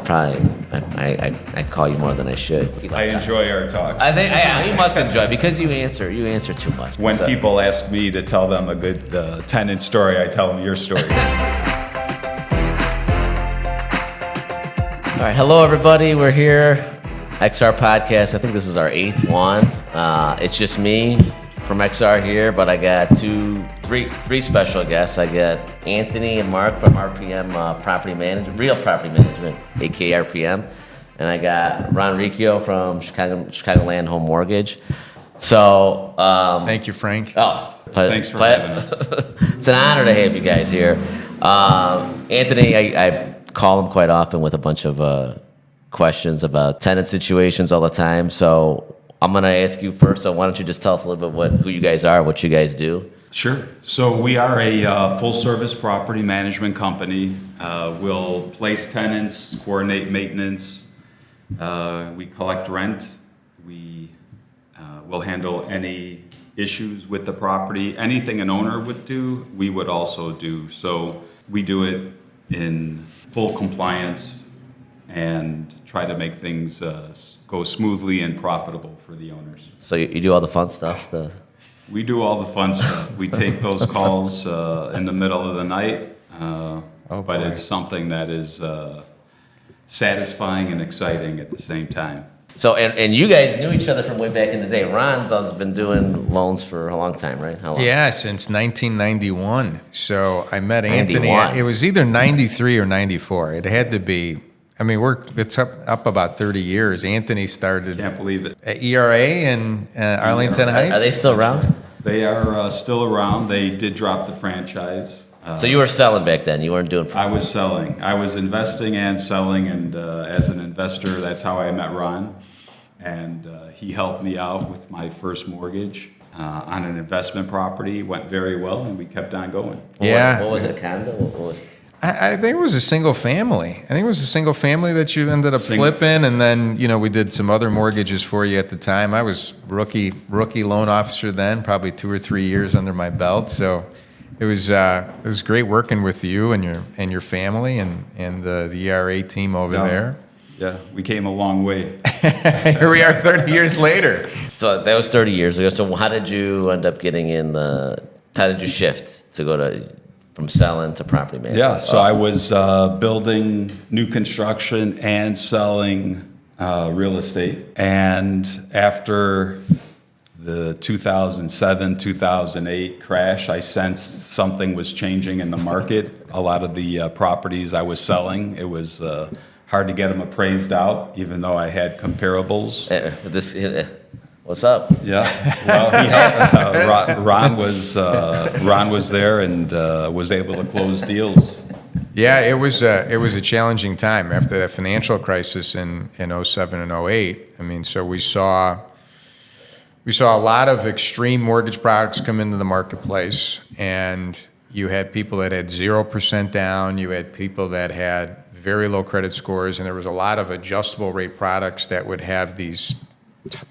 I call you more than I should. I enjoy our talks. I think you must enjoy because you answer too much. When people ask me to tell them a good tenant story, I tell them your story. All right, hello everybody. We're here, XR Podcast. I think this is our 8th one. It's just me from XR here, but I got three special guests. I got Anthony and Mark from RPM Property Management, Real Property Management, aka RPM, and I got Ron Riccio from Chicagoland Home Mortgage. So, thank you, Frank. Thanks for having us. It's an honor to have you guys here. Anthony, I call him quite often with a bunch of questions about tenant situations all the time. So I'm going to ask you first. So why don't you just tell us a little bit who you guys are, what you guys do? Sure. So we are a full-service property management company. We'll place tenants, coordinate maintenance. We collect rent. We will handle any issues with the property. Anything an owner would do, we would also do. So we do it in full compliance and try to make things go smoothly and profitable for the owners. So you do all the fun stuff? We do all the fun stuff. We take those calls in the middle of the night, but it's something that is satisfying and exciting at the same time. So, and you guys knew each other from way back in the day. Ron has been doing loans for a long time, right? How long? Yeah, since 1991. So I met Anthony. 91. It was either 93 or 94. It had to be. I mean, it's up about 30 years. Anthony started Can't believe it. at ERA in Arlington Heights. Are they still around? They are still around. They did drop the franchise. So you were selling back then. You weren't doing. I was selling. I was investing and selling, and as an investor, that's how I met Ron. And he helped me out with my first mortgage on an investment property. Went very well, and we kept on going. Yeah. What was it? A condo? What was it? I think it was a single family. I think it was a single family that you ended up flipping, and then we did some other mortgages for you at the time. I was rookie loan officer then, probably 2 or 3 years under my belt. So it was great working with you and your family and the ERA team over there. Yeah, we came a long way. Here we are 30 years later. So that was 30 years ago. So how did you end up getting in how did you shift to go from selling to property management? Yeah, so I was building new construction and selling real estate. And after the 2007, 2008 crash, I sensed something was changing in the market. A lot of the properties I was selling, it was hard to get them appraised out, even though I had comparables. What's up? Yeah, well, he had, Ron was there and was able to close deals. Yeah, it was a challenging time after that financial crisis in 07 and 08. I mean, so we saw a lot of extreme mortgage products come into the marketplace, and you had people that had 0% down, you had people that had very low credit scores, and there was a lot of adjustable rate products that would have these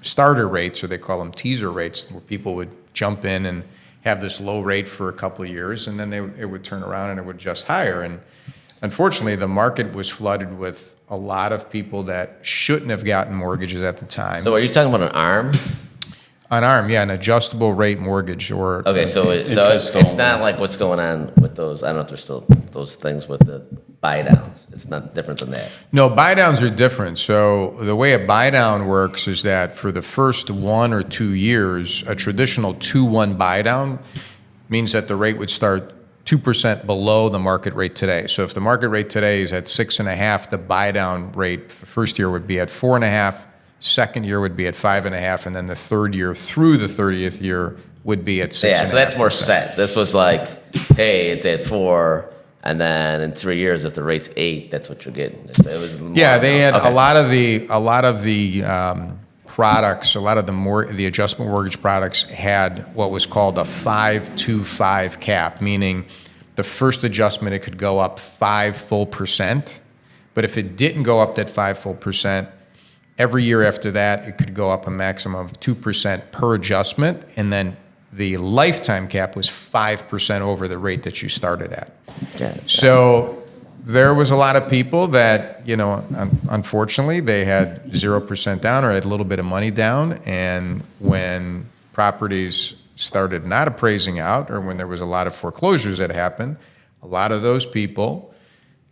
starter rates, or they call them teaser rates, where people would jump in and have this low rate for a couple of years, and then it would turn around and it would adjust higher. And unfortunately, the market was flooded with a lot of people that shouldn't have gotten mortgages at the time. So are you talking about an ARM? An ARM, yeah, an adjustable rate mortgage, or Okay, so it's not like what's going on with those. I don't know if there's still those things with the buy downs. It's not different than that. No, buy downs are different. So the way a buy down works is that for the first 1 or 2 years, a traditional 2-1 buy down means that the rate would start 2% below the market rate today. So if the market rate today is at 6.5, the buy down rate the first year would be at 4.5. Second year would be at 5.5, and then the third year through the 30th year would be at 6.5. Yeah, so that's more set. This was like, hey, it's at 4, and then in 3 years, if the rate's 8, that's what you're getting. It was more, yeah, they had okay. a lot of the products, a lot of the adjustable mortgage products had what was called a 5-2-5 cap, meaning the first adjustment it could go up 5 full %, but if it didn't go up that 5 full %, every year after that, it could go up a maximum of 2% per adjustment, and then the lifetime cap was 5% over the rate that you started at. Yeah. So there was a lot of people that, unfortunately, they had 0% down or had a little bit of money down. And when properties started not appraising out, or when there was a lot of foreclosures that happened, a lot of those people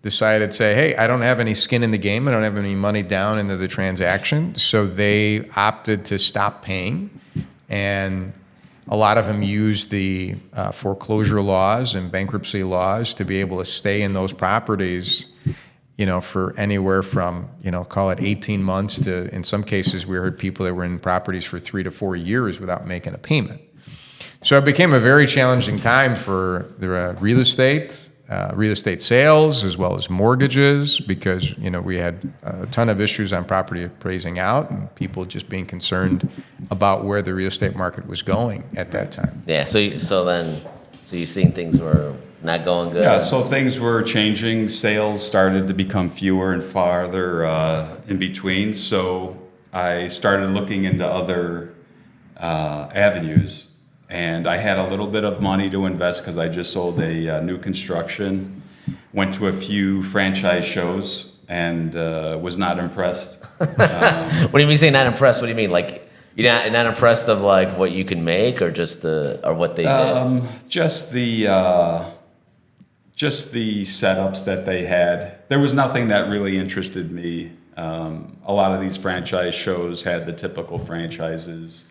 decided to say, hey, I don't have any skin in the game. I don't have any money down into the transaction. So they opted to stop paying. And a lot of them used the foreclosure laws and bankruptcy laws to be able to stay in those properties, for anywhere from, call it 18 months to, in some cases, we heard people that were in properties for 3 to 4 years without making a payment. So it became a very challenging time for the real estate sales, as well as mortgages, because, we had a ton of issues on property appraising out and people just being concerned about where the real estate market was going at that time. Yeah. So you seen things were not going good. Yeah, so things were changing. Sales started to become fewer and farther in between. So I started looking into other avenues. And I had a little bit of money to invest because I just sold a new construction. Went to a few franchise shows and was not impressed. What do you mean say not impressed? What do you mean? Like you're not impressed of like what you can make, or just or what they did? Just the setups that they had. There was nothing that really interested me. A lot of these franchise shows had the typical franchises,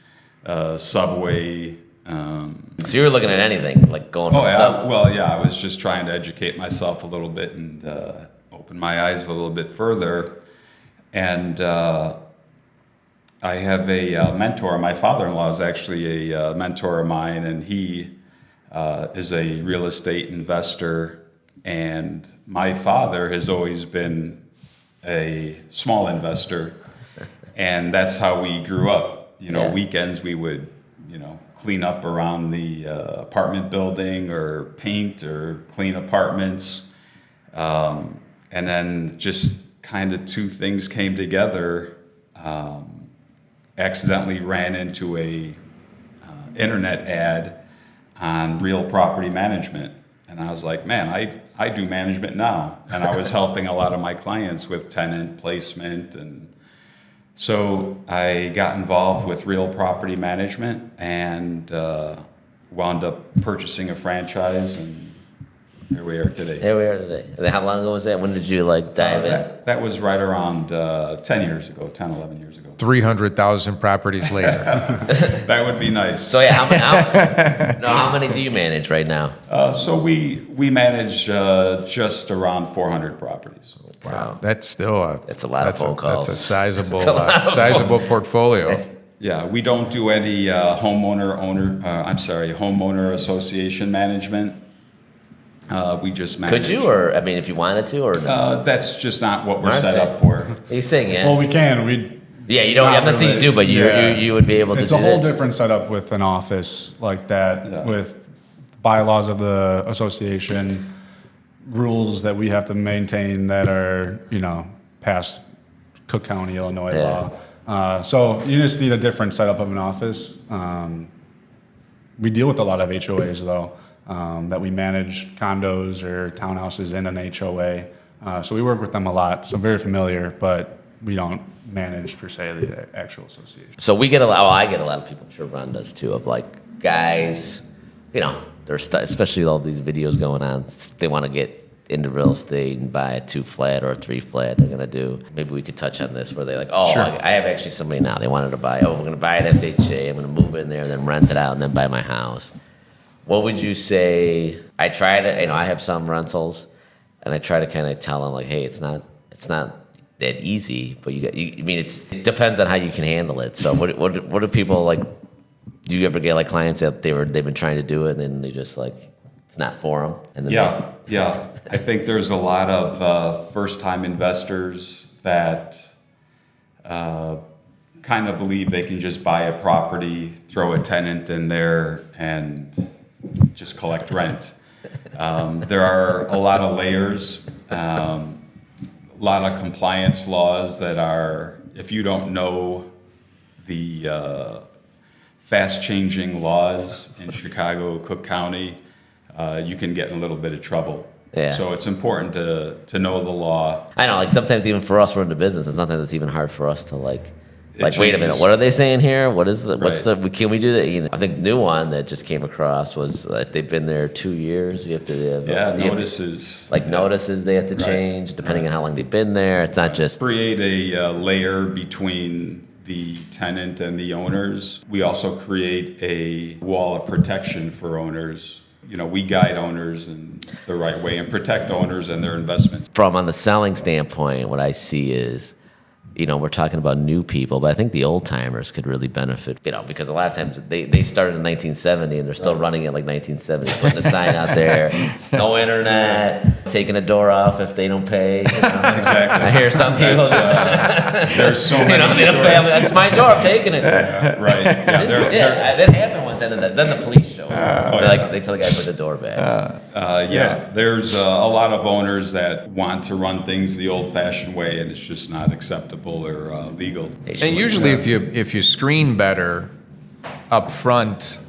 Subway. So you were looking at anything, like going from sub. Well, yeah, I was just trying to educate myself a little bit and open my eyes a little bit further. And I have a mentor. My father-in-law is actually a mentor of mine, and he is a real estate investor. And my father has always been a small investor, and that's how we grew up. Yeah. Weekends we would, clean up around the apartment building or paint or clean apartments. And then just kind of two things came together. Accidentally ran into a internet ad on Real Property Management. And I was like, man, I do management now. And I was helping a lot of my clients with tenant placement. And so I got involved with Real Property Management and wound up purchasing a franchise, and here we are today. Here we are today. And how long ago was that? When did you dive in? That was right around 10 years ago, 10, 11 years ago. 300,000 properties later. That would be nice. So yeah, how many do you manage right now? So we manage just around 400 properties. Wow, that's still That's a lot of phone calls. That's a sizable portfolio. Yeah, we don't do any homeowner association management. We just manage. Could you, or if you wanted to, or no? That's just not what we're set up for. He's saying yeah. Well, we can. Yeah, you don't. I'm not saying you do, but you would be able to. It's do a whole that. different setup with an office like that, Yeah. with bylaws of the association, rules that we have to maintain that are past Cook County, Illinois Yeah. law. So you just need a different setup of an office. We deal with a lot of HOAs though, that we manage condos or townhouses in an HOA. So we work with them a lot. So I'm very familiar, but we don't manage per se the actual association. So we get a lot. Well, I get a lot of people. I'm sure Ron does too. Of guys, they're especially all these videos going on. They want to get into real estate and buy a 2-flat or a 3-flat. They're gonna do. Maybe we could touch on this where they're like, oh, Sure. I have actually somebody now. They wanted to buy. Oh, we're gonna buy an FHA. I'm gonna move in there, and then rent it out, and then buy my house. What would you say? I try to. I have some rentals, and I try to kind of tell them hey, it's not that easy, but it depends on how you can handle it. So what do people like? Do you ever get clients that they've been trying to do it and then they just it's not for them? And then Yeah. I think there's a lot of first-time investors that kind of believe they can just buy a property, throw a tenant in there, and just collect rent. There are a lot of layers. A lot of compliance laws that are, if you don't know the fast-changing laws in Chicago, Cook County, you can get in a little bit of trouble. Yeah. So it's important to know the law. I know, like sometimes even for us, we're in the business, and sometimes it's even hard for us to like wait a minute, changes. what are they saying here? What is it? What's Right. can we do that? You know, I think the new one that just came across was if they've been there 2 years, you have to have Yeah, you have to- notices. like notices they have to Right. change depending on how long they've been there. It's not just Create a layer between the tenant and the owners. We also create a wall of protection for owners. You know, we guide owners in the right way and protect owners and their investments. from on the selling standpoint. What I see is, you know, we're talking about new people, but I think the old timers could really benefit, you know, because a lot of times they started in 1970 and they're still running it like 1970, putting a sign out there, no internet, taking a door off if they don't pay. You know? Exactly. I hear some people, There's so you many know, they don't stories. pay. That's my door. I'm taking it. Right. Yeah, Yeah, that happened once, and then the police show up. They're like, they tell the guy to put the door back. There's a lot of owners that want to run things the old-fashioned way, and it's just not acceptable or legal. And usually, if you screen better up front,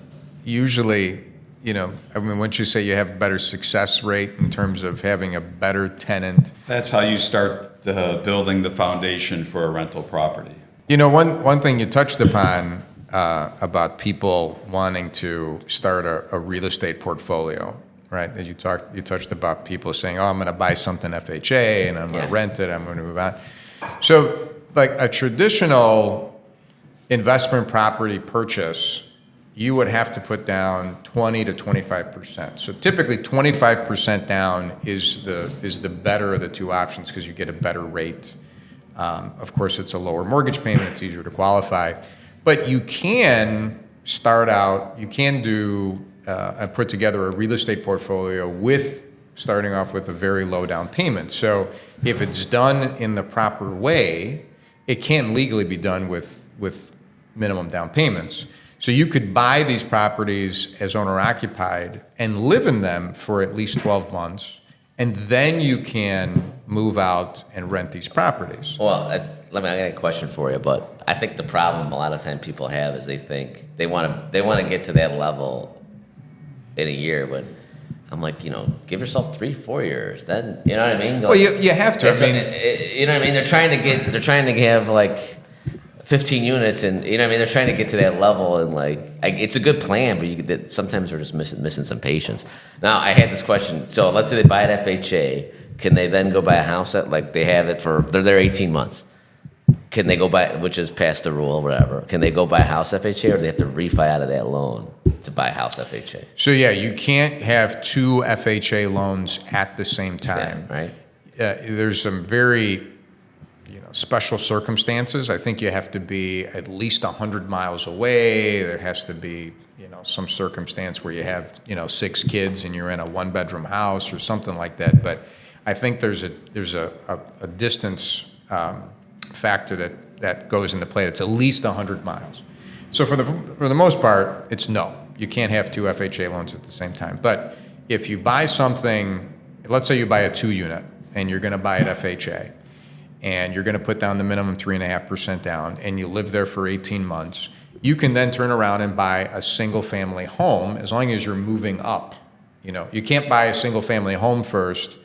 usually, you know, I mean, wouldn't you say you have a better success rate in terms of having a better tenant? That's how you start building the foundation for a rental property. You know, one thing you touched upon about people wanting to start a real estate portfolio, right? That you touched about people saying, "Oh, I'm going to buy something FHA and I'm going to rent it. I'm going to move on." So, like a traditional investment property purchase, you would have to put down 20 to 25%. So typically 25% down is the better of the two options because you get a better rate. Of course, it's a lower mortgage payment. It's easier to qualify. But you can start out, you can do and put together a real estate portfolio with starting off with a very low down payment. So if it's done in the proper way, it can legally be done with minimum down payments. So you could buy these properties as owner occupied and live in them for at least 12 months, and then you can move out and rent these properties. Well, I got a question for you, but I think the problem a lot of time people have is they think they want to get to that level in a year, but I'm like, you know, give yourself 3-4 years. Then you know what I mean. Well, you have to. I mean, you know what I mean. They're trying to have like 15 units, and you know what I mean. They're trying to get to that level, and like it's a good plan, but sometimes we're just missing some patience. Now, I had this question. So let's say they buy it FHA. Can they then go buy a house at, like they have it they're there 18 months? Can they go buy, which is past the rule, whatever? Can they go buy a house FHA, or do they have to refi out of that loan to buy a house FHA? so yeah, you can't have two FHA loans at the same time. Yeah, right? There's some very, special circumstances. I think you have to be at least 100 miles away. There has to be, some circumstance where you have, 6 kids and you're in a 1-bedroom house or something like that. But I think there's a distance factor that goes into play. It's at least 100 miles. So for the most part, it's no. You can't have two FHA loans at the same time. But if you buy something, let's say you buy a 2-unit and you're going to buy it FHA, and you're going to put down the minimum 3.5% down, and you live there for 18 months, you can then turn around and buy a single-family home as long as you're moving up. You can't buy a single-family home first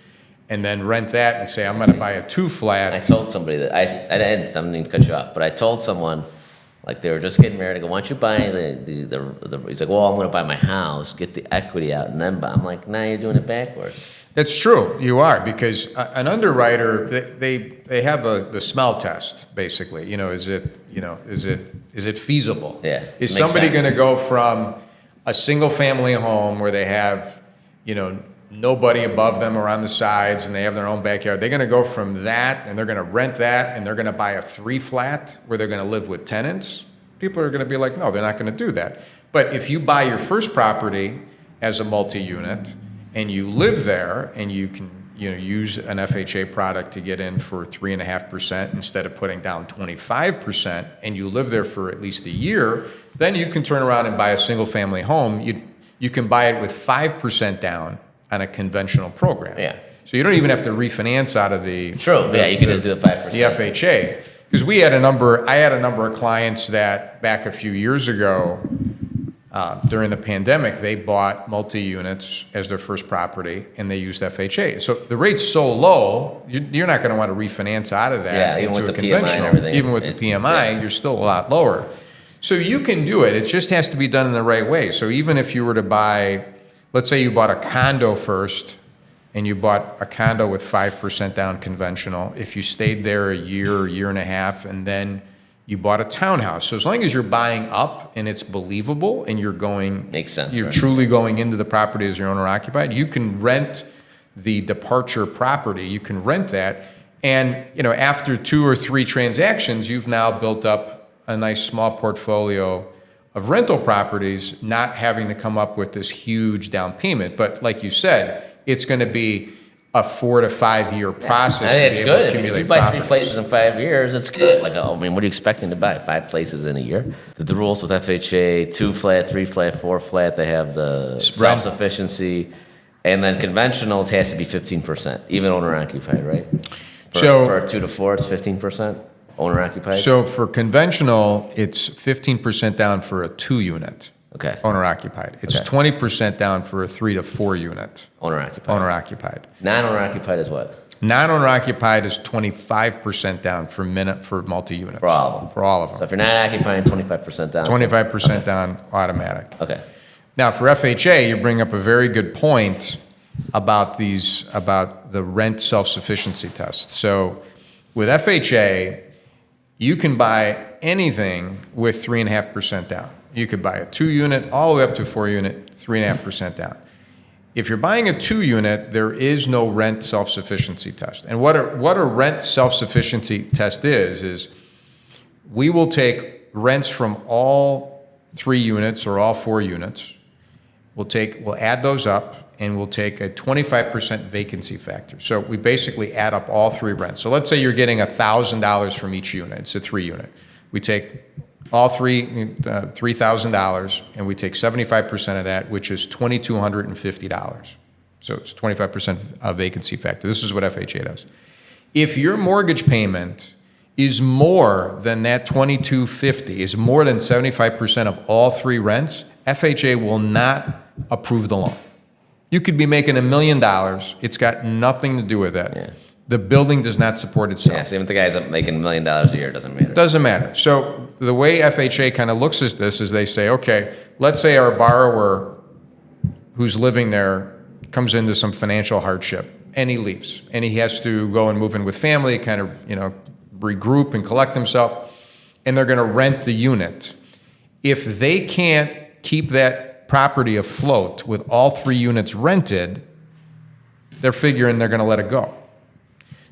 and then rent that and say, I'm going to buy a 2-flat. I told somebody that I didn't mean to cut you off, but I told someone, like they were just getting married. I go, why don't you buy the he's like, well, I'm going to buy my house, get the equity out, and then buy. I'm like, nah, you're doing it backwards. It's true, you are, because an underwriter, they have the smell test, basically. Is it feasible? Yeah, Is makes somebody sense. going to go from a single-family home where they have, nobody above them or on the sides, and they have their own backyard? They're going to go from that, and they're going to rent that, and they're going to buy a 3-flat where they're going to live with tenants? People are going to be like, no, they're not going to do that. But if you buy your first property as a multi-unit, and you live there, and you can use an FHA product to get in for 3.5% instead of putting down 25%, and you live there for at least a year, then you can turn around and buy a single-family home. You can buy it with 5% down on a conventional program. Yeah. So you don't even have to refinance out of the True. Yeah, you can just do it 5%. the FHA. Because I had a number of clients that back a few years ago, during the pandemic, they bought multi-units as their first property, and they used FHA. So the rate's so low, you're not going to want to refinance out of that Yeah, even into with a the PMI and conventional. everything, Even with the PMI, you're still a lot lower. So you can do it. It just has to be done in the right way. So even if you were to buy, let's say you bought a condo first, and you bought a condo with 5% down conventional, if you stayed there a year and a half, and then you bought a townhouse. So as long as you're buying up and it's believable and you're going, Makes sense, you're right. truly going into the property as your owner occupied, you can rent the departure property. You can rent that. And, after 2 or 3 transactions, you've now built up a nice small portfolio of rental properties, not having to come up with this huge down payment. But like you said, it's going to be a 4 to 5 year process I mean, to it's be able good. to If you accumulate buy 3 properties. places in 5 years, it's good. Like, what are you expecting to buy? 5 places in a year? The rules with FHA, 2 flat, 3 flat, 4 flat, they have the Spread. self-sufficiency. And then conventional, it has to be 15%, even owner occupied, right? So- for a 2 to 4, it's 15% owner occupied? So for conventional, it's 15% down for a 2 unit, Okay, owner occupied. It's Okay. 20% down for a 3 to 4 unit, owner occupied. owner occupied. Non-owner occupied is what? Non-owner occupied is 25% down for multi units. For all of them. For all of So them. if you're not occupying, 25% down. 25% down automatic. Okay. Now, for FHA, you bring up a very good point about the rent self-sufficiency test. So with FHA, you can buy anything with 3.5% down. You could buy a 2 unit all the way up to a 4 unit, 3.5% down. If you're buying a 2 unit, there is no rent self-sufficiency test. And what a rent self-sufficiency test is we will take rents from all 3 units or all 4 units. We'll add those up, and we'll take a 25% vacancy factor. So we basically add up all 3 rents. So let's say you're getting $1,000 from each unit. It's a 3 unit. We take all $3,000, and we take 75% of that, which is $2,250. So it's 25% vacancy factor. This is what FHA does. If your mortgage payment is more than that $2,250, is more than 75% of all 3 rents, FHA will not approve the loan. You could be making $1 million. It's got nothing to do with that. Yeah. The building does not support itself. Yeah, so even if the guy's up making $1 million a year, it doesn't matter. Doesn't matter. So the way FHA kind of looks at this is they say, okay, let's say our borrower who's living there comes into some financial hardship and he leaves and he has to go and move in with family, kind of, regroup and collect himself, and they're going to rent the unit. If they can't keep that property afloat with all 3 units rented, they're figuring they're going to let it go.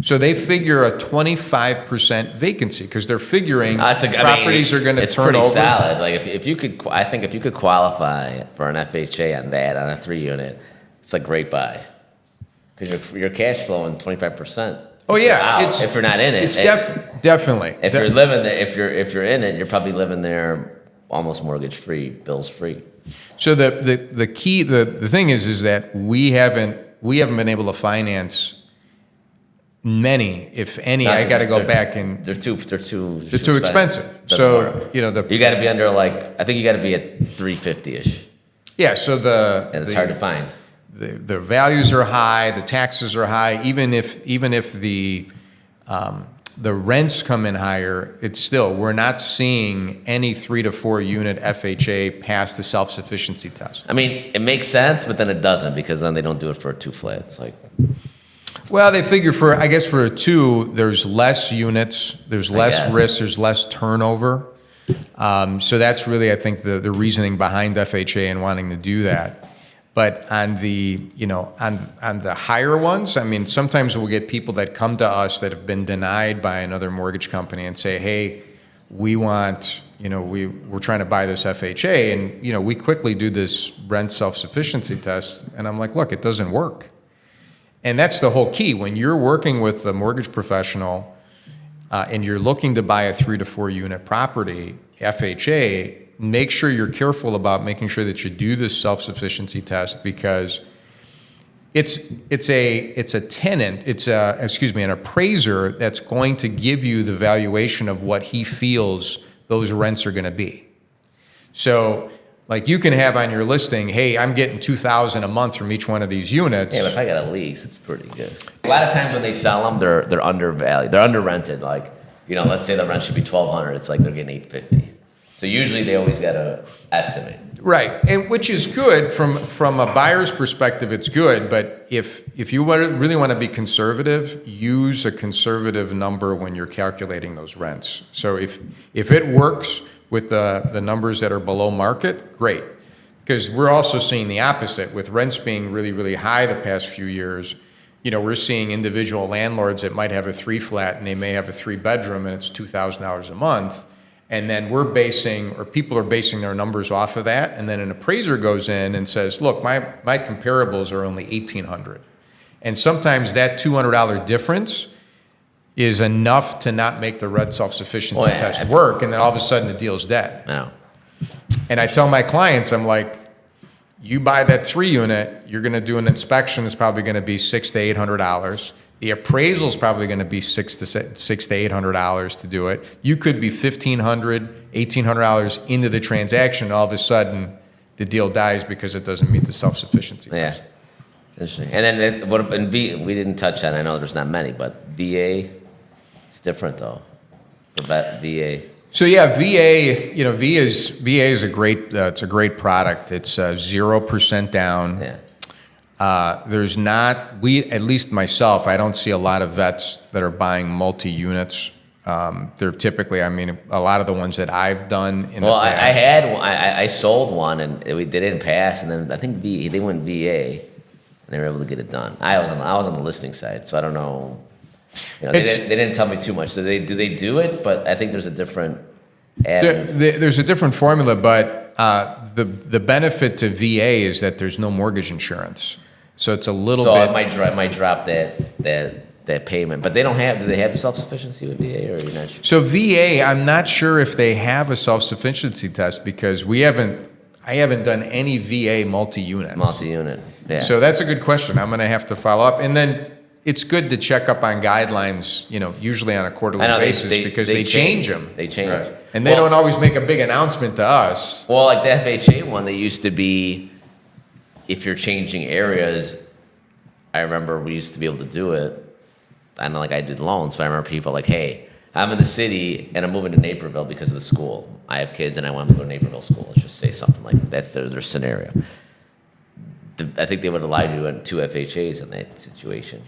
So they figure a 25% vacancy because they're figuring properties are going to it's turn pretty over. solid. Like if you could, I think if you could qualify for an FHA on a 3 unit, it's a great buy because you're cash flowing 25%. Oh yeah, if you're not in it, it's definitely. if you're living there, if you're in it, you're probably living there almost mortgage free, bills free. So the key, the thing is that we haven't been able to finance many, if any. Not I just- got to go they're- back and They're too expensive. Doesn't So work. you You got to be under I think you got to be at 350ish, yeah. So and it's hard to find. the values are high, the taxes are high. Even if the rents come in higher, it's still, we're not seeing any 3 to 4 unit FHA pass the self-sufficiency test. I mean, it makes sense, but then it doesn't because then they don't do it for a 2 flat. It's like Well, they figure for a 2, there's less units, there's less guess. risk, there's less turnover. So that's really, I think, the reasoning behind FHA and wanting to do that. But on the, on the higher ones, I mean, sometimes we'll get people that come to us that have been denied by another mortgage company and say, hey, we want, we're trying to buy this FHA. And, we quickly do this rent self-sufficiency test. And I'm like, look, it doesn't work. And that's the whole key. When you're working with a mortgage professional and you're looking to buy a 3 to 4 unit property, FHA, make sure you're careful about making sure that you do this self-sufficiency test because it's a tenant, an appraiser that's going to give you the valuation of what he feels those rents are going to be. So Like you can have on your listing, hey, I'm getting $2,000 a month from each one of these units. Yeah, but if I got a lease, it's pretty good. A lot of times when they sell them, they're undervalued. They're under rented. Like, let's say the rent should be $1,200. It's like they're getting $850. So usually they always got to estimate. Right, and which is good from a buyer's perspective. It's good, but if you really want to be conservative, use a conservative number when you're calculating those rents. So if it works with the numbers that are below market, great. Because we're also seeing the opposite with rents being really, really high the past few years. We're seeing individual landlords that might have a 3-flat and they may have a 3-bedroom and it's $2,000 a month. And then people are basing their numbers off of that. And then an appraiser goes in and says, look, my comparables are only $1,800. And sometimes that $200 difference is enough to not make the red self-sufficiency test work. And then all of a sudden the deal's dead. I know. And I tell my clients, I'm like, you buy that 3-unit, you're going to do an inspection. It's probably going to be $600 to $800. The appraisal is probably going to be $600 to $800 to do it. You could be $1,500, $1,800 into the transaction. All of a sudden, the deal dies because it doesn't meet the self-sufficiency Yeah. test. It's interesting. And then we didn't touch on. I know there's not many, but VA, it's different though. The VA. So yeah, VA, VA is a great. It's a great product. It's 0% down. Yeah. There's not, at least myself, I don't see a lot of vets that are buying multi-units. They're typically, a lot of the ones that I've done in the past. I had one, I sold one and they didn't pass, and then I think they went VA and they were able to get it done. I was on the listing side, so I don't know. They didn't tell me too much. So do they do it? But I think there's a different There's a different formula, but the benefit to VA is that there's no mortgage insurance. So it's a little bit. So it might drop that payment, but they don't have. Do they have self-sufficiency with VA, or are you not sure? So VA, I'm not sure if they have a self-sufficiency test because I haven't done any VA multi-units. Multi-unit, yeah. So that's a good question. I'm going to have to follow up, and then it's good to check up on guidelines. Usually on a quarterly basis because they change them. They change, right. And they don't always make a big announcement to us. Well, like the FHA one, they used to be. If you're changing areas, I remember we used to be able to do it. I know, like I did loans, so I remember people like, hey, I'm in the city and I'm moving to Naperville because of the school. I have kids and I want them to go to Naperville school. Let's just say something like that. That's their scenario. I think they would allow you to do 2 FHAs in that situation.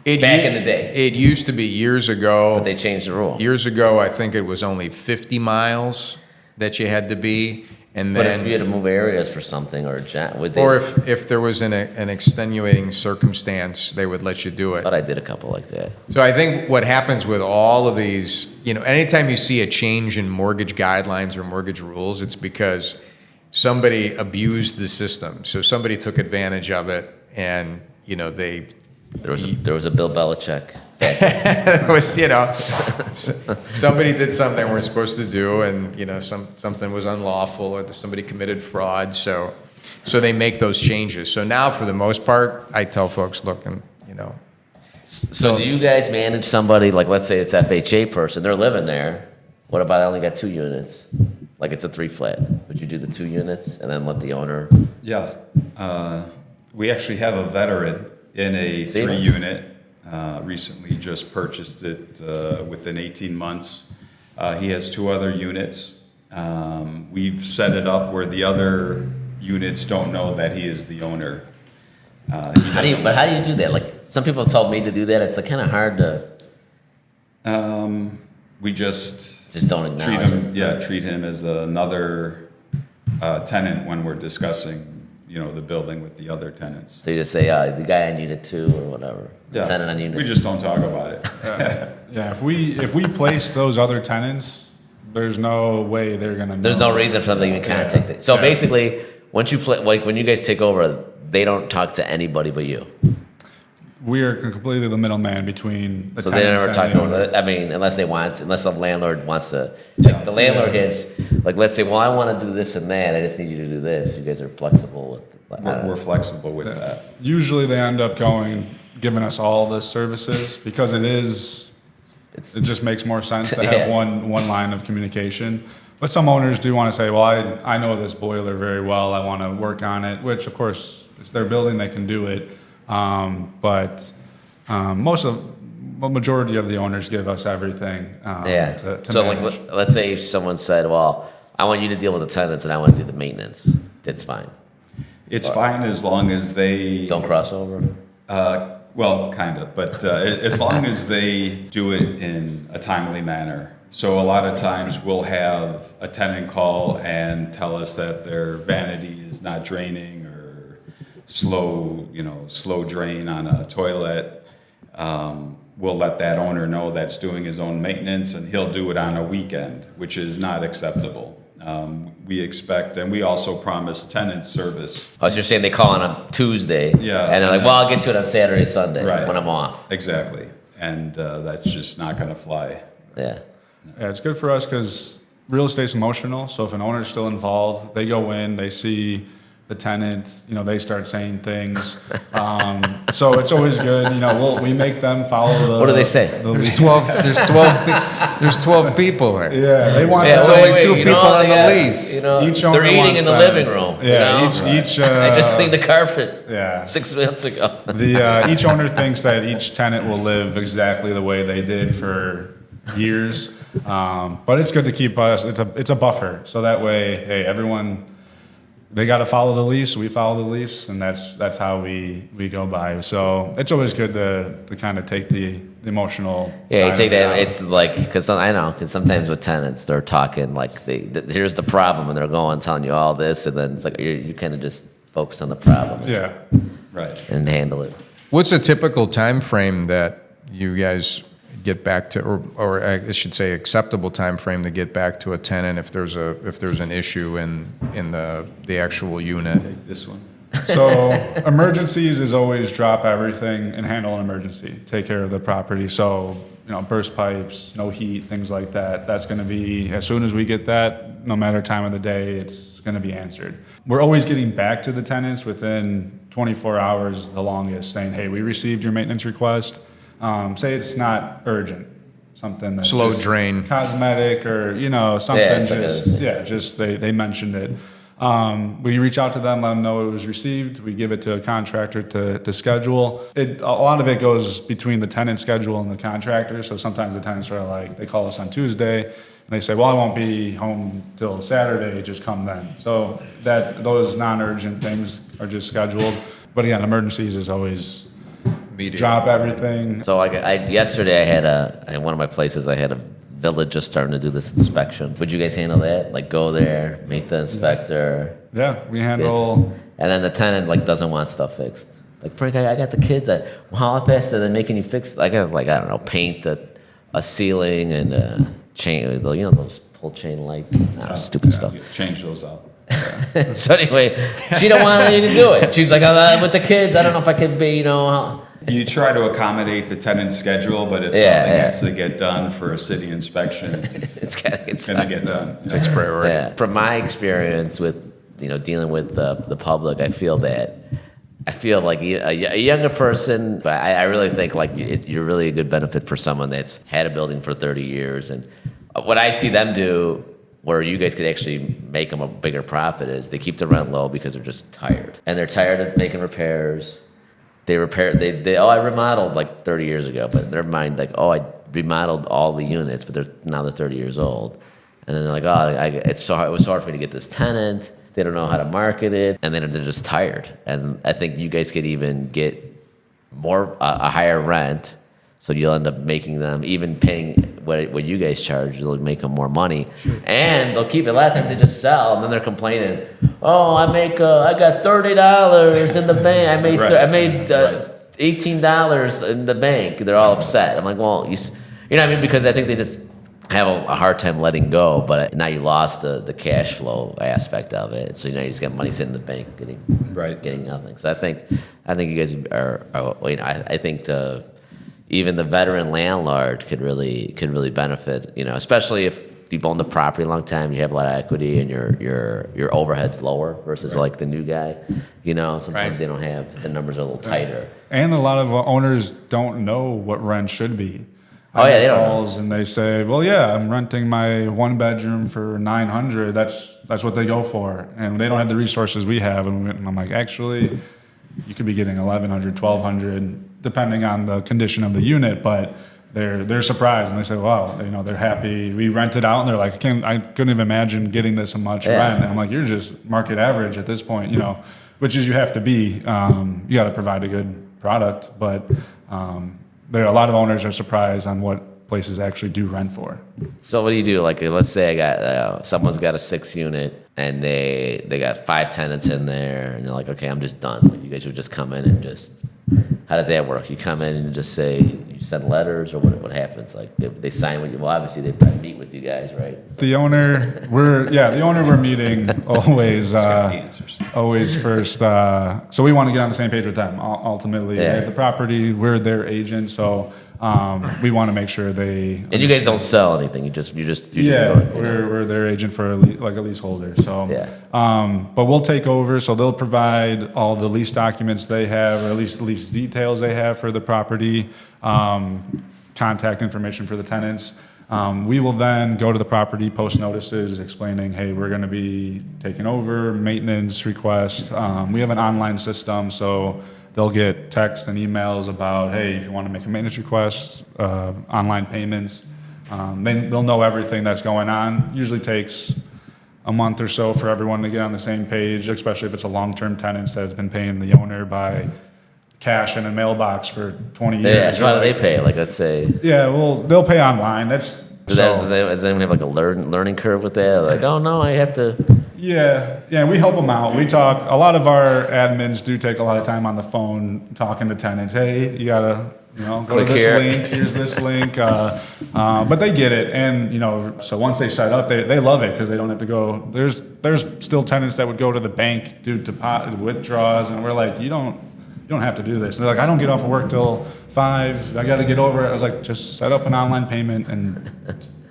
Back in the day. It used to be years ago. But they changed the rule. Years ago, I think it was only 50 miles that you had to be. And But then, if you had to move areas for something, or if there was an extenuating circumstance, they would let you do I it. thought I did a couple like that. So I think what happens with all of these, anytime you see a change in mortgage guidelines or mortgage rules, it's because somebody abused the system. So somebody took advantage of it, and they. There was a Bill Belichick. It was, somebody did something they weren't supposed to do, and something was unlawful, or somebody committed fraud. So they make those changes. So now, for the most part, I tell folks, look, and So do you guys manage somebody like, let's say it's FHA person, they're living there. What about I only got 2 units? Like it's a 3-flat. Would you do the 2 units and then let the owner? Yeah. We actually have a veteran in a 3-unit. Recently just purchased it within 18 months. He has 2 other units. We've set it up where the other units don't know that he is the owner. How do you do that? Like some people have told me to do that. It's like kind of hard to. We just don't acknowledge treat him as another tenant when we're discussing the building with the other tenants. So you just say the guy on unit 2 or whatever. The tenant on unit. We just don't talk about it. Yeah, if we place those other tenants, there's no way they're gonna know. There's no reason for them to even contact it. So basically, once you when you guys take over, they don't talk to anybody but you. We are completely the middleman between the So they tenants never and talk the to owner. them. Unless the landlord wants to. Like the landlord has, like let's say, well, I want to do this and that. I just need you to do this. You guys are flexible with. We're flexible with that. Usually they end up giving us all the services because it just makes more sense to have one line of communication. But some owners do want to say, well, I know this boiler very well. I want to work on it, which of course it's their building. They can do it. But majority of the owners give us everything. Yeah. To So manage. like, let's say someone said, well, I want you to deal with the tenants and I want to do the maintenance. That's fine. It's fine as long as they, Don't cross over. well, kind of, but as long as they do it in a timely manner. So a lot of times we'll have a tenant call and tell us that their vanity is not draining or slow drain on a toilet. We'll let that owner know that's doing his own maintenance, and he'll do it on a weekend, which is not acceptable. We expect, and we also promise tenant service. Oh, so you're saying they call on a Tuesday. Yeah. And they're like, well, I'll get to it on Saturday, Sunday Right. when I'm off. Exactly. And that's just not going to fly. Yeah. Yeah, it's good for us because real estate's emotional. So if an owner's still involved, they go in, they see the tenant, they start saying things. So it's always good. We make them follow the. What do they say? the There's lease. 12, there's 12 people there. Yeah, they want. Yeah, There's to- only two you people know, on they the got- lease. Each owner they're eating wants in the that. living room. Yeah, you know? each. I just cleaned the carpet Yeah. 6 months ago. Each owner thinks that each tenant will live exactly the way they did for years, but it's good to keep us. It's a buffer, so that way, hey, everyone, they got to follow the lease. We follow the lease, and that's how we go by. So it's always good to kind of take the emotional. Yeah, you side take of it that. out. It's like because sometimes with tenants they're talking like here's the problem and they're going telling you all this and then it's like you kind of just focus on the problem Yeah. Right. and handle it. What's a typical time frame that you guys get back to, or I should say, acceptable time frame to get back to a tenant if there's an issue in the actual unit? This one. So emergencies is always drop everything and handle an emergency. Take care of the property. So, burst pipes, no heat, things like that. That's going to be, as soon as we get that, no matter time of the day, it's going to be answered. We're always getting back to the tenants within 24 hours, the longest, saying, hey, we received your maintenance request. Say it's not urgent, something that's Slow just drain. cosmetic or, something Yeah, it's like just they mentioned it. We reach out to them, let them know it was received. We give it to a contractor to schedule. A lot of it goes between the tenant schedule and the contractor. So sometimes the tenants are like, they call us on Tuesday and they say, well, I won't be home till Saturday, just come then. So those non-urgent things are just scheduled. But again, emergencies is always Immediate. drop everything. So yesterday I had at one of my places I had a village just starting to do this inspection. Would you guys handle that? Like go there, meet the inspector, Yeah, we handle. and then the tenant doesn't want stuff fixed. Like Frank, I got the kids. How fast are they making you fix? I got I don't know, paint a ceiling and chain. Those pull chain lights. Stupid stuff. You change those out. So anyway, she don't want you to do it. She's like, with the kids, I don't know if I could be, You try to accommodate the tenant's schedule, but if something has to get done for a city inspection, it's it's going to get done. Takes priority. Yeah. From my experience with dealing with the public, I feel like a younger person, but I really think you're really a good benefit for someone that's had a building for 30 years. And what I see them do, where you guys could actually make them a bigger profit, is they keep the rent low because they're just tired, and they're tired of making repairs. I remodeled 30 years ago, but in their mind I remodeled all the units, but they're 30 years old, and then they're like, it was hard for me to get this tenant. They don't know how to market it, and then they're just tired. And I think you guys could even get a higher rent, so you'll end up making them even paying what you guys charge. You'll make them more money, and they'll keep it. A lot of times they just sell, and then they're complaining. Oh, I got $30 in the bank. I made $18 in the bank. They're all upset. I'm like, well, you know what I mean? Because I think they just have a hard time letting go. But now you lost the cash flow aspect of it. So you just got money sitting in the bank getting nothing. So I think you guys are I think even the veteran landlord could really benefit. Especially if you've owned the property a long time, you have a lot of equity, and your overhead's lower versus the new guy. Sometimes Right. they don't have, the numbers are a little tighter. And a lot of owners don't know what rent should be. Oh, yeah, get they don't know. calls and they say, well, yeah, I'm renting my 1 bedroom for 900. That's what they go for. And they don't have the resources we have. And I'm like, actually, you could be getting 1,100, 1,200, depending on the condition of the unit, but they're surprised and they say, wow, they're happy. We rent it out and they're like, I couldn't even imagine getting this much Yeah. rent. And I'm like, you're just market average at this point, which is you have to be. You got to provide a good product, but there are a lot of owners are surprised on what places actually do rent for. So what do you do? Like, let's say I got someone's got a 6 unit and they got 5 tenants in there, and you're like, okay, I'm just done. Like, you guys would just come in and just. How does that work? You come in and just say you send letters, or what happens? Like they sign with you. Well, obviously they probably meet with you guys, right? The owner, we're meeting always, always first. So we want to get on the same page with them. Ultimately, Yeah. they have the property, we're their agent, so we want to make sure they. And you guys don't sell anything. You just Yeah, do it, we're their agent for a leaseholder. So, Yeah. but we'll take over. So they'll provide all the lease documents they have, or at least lease details they have for the property, contact information for the tenants. We will then go to the property, post notices explaining, hey, we're going to be taking over, maintenance requests. We have an online system, so they'll get texts and emails about, hey, if you want to make a maintenance request, online payments. They'll know everything that's going on. Usually takes a month or so for everyone to get on the same page, especially if it's a long-term tenant that has been paying the owner by cash in a mailbox for 20 years. Yeah. So how do they pay? Like, let's say. Yeah, well, they'll pay online. Does Does anyone have like a learning curve with that? Like, oh no, I have to. Yeah, we help them out. We talk, a lot of our admins do take a lot of time on the phone talking to tenants. Hey, you gotta, go Click to this here. link, here's this link. But they get it. And, so once they set up, they love it because they don't have to go. There's still tenants that would go to the bank, do deposit withdrawals, and we're like, you don't have to do this. And they're like, I don't get off of work till 5. I got to get over it. I was like, just set up an online payment and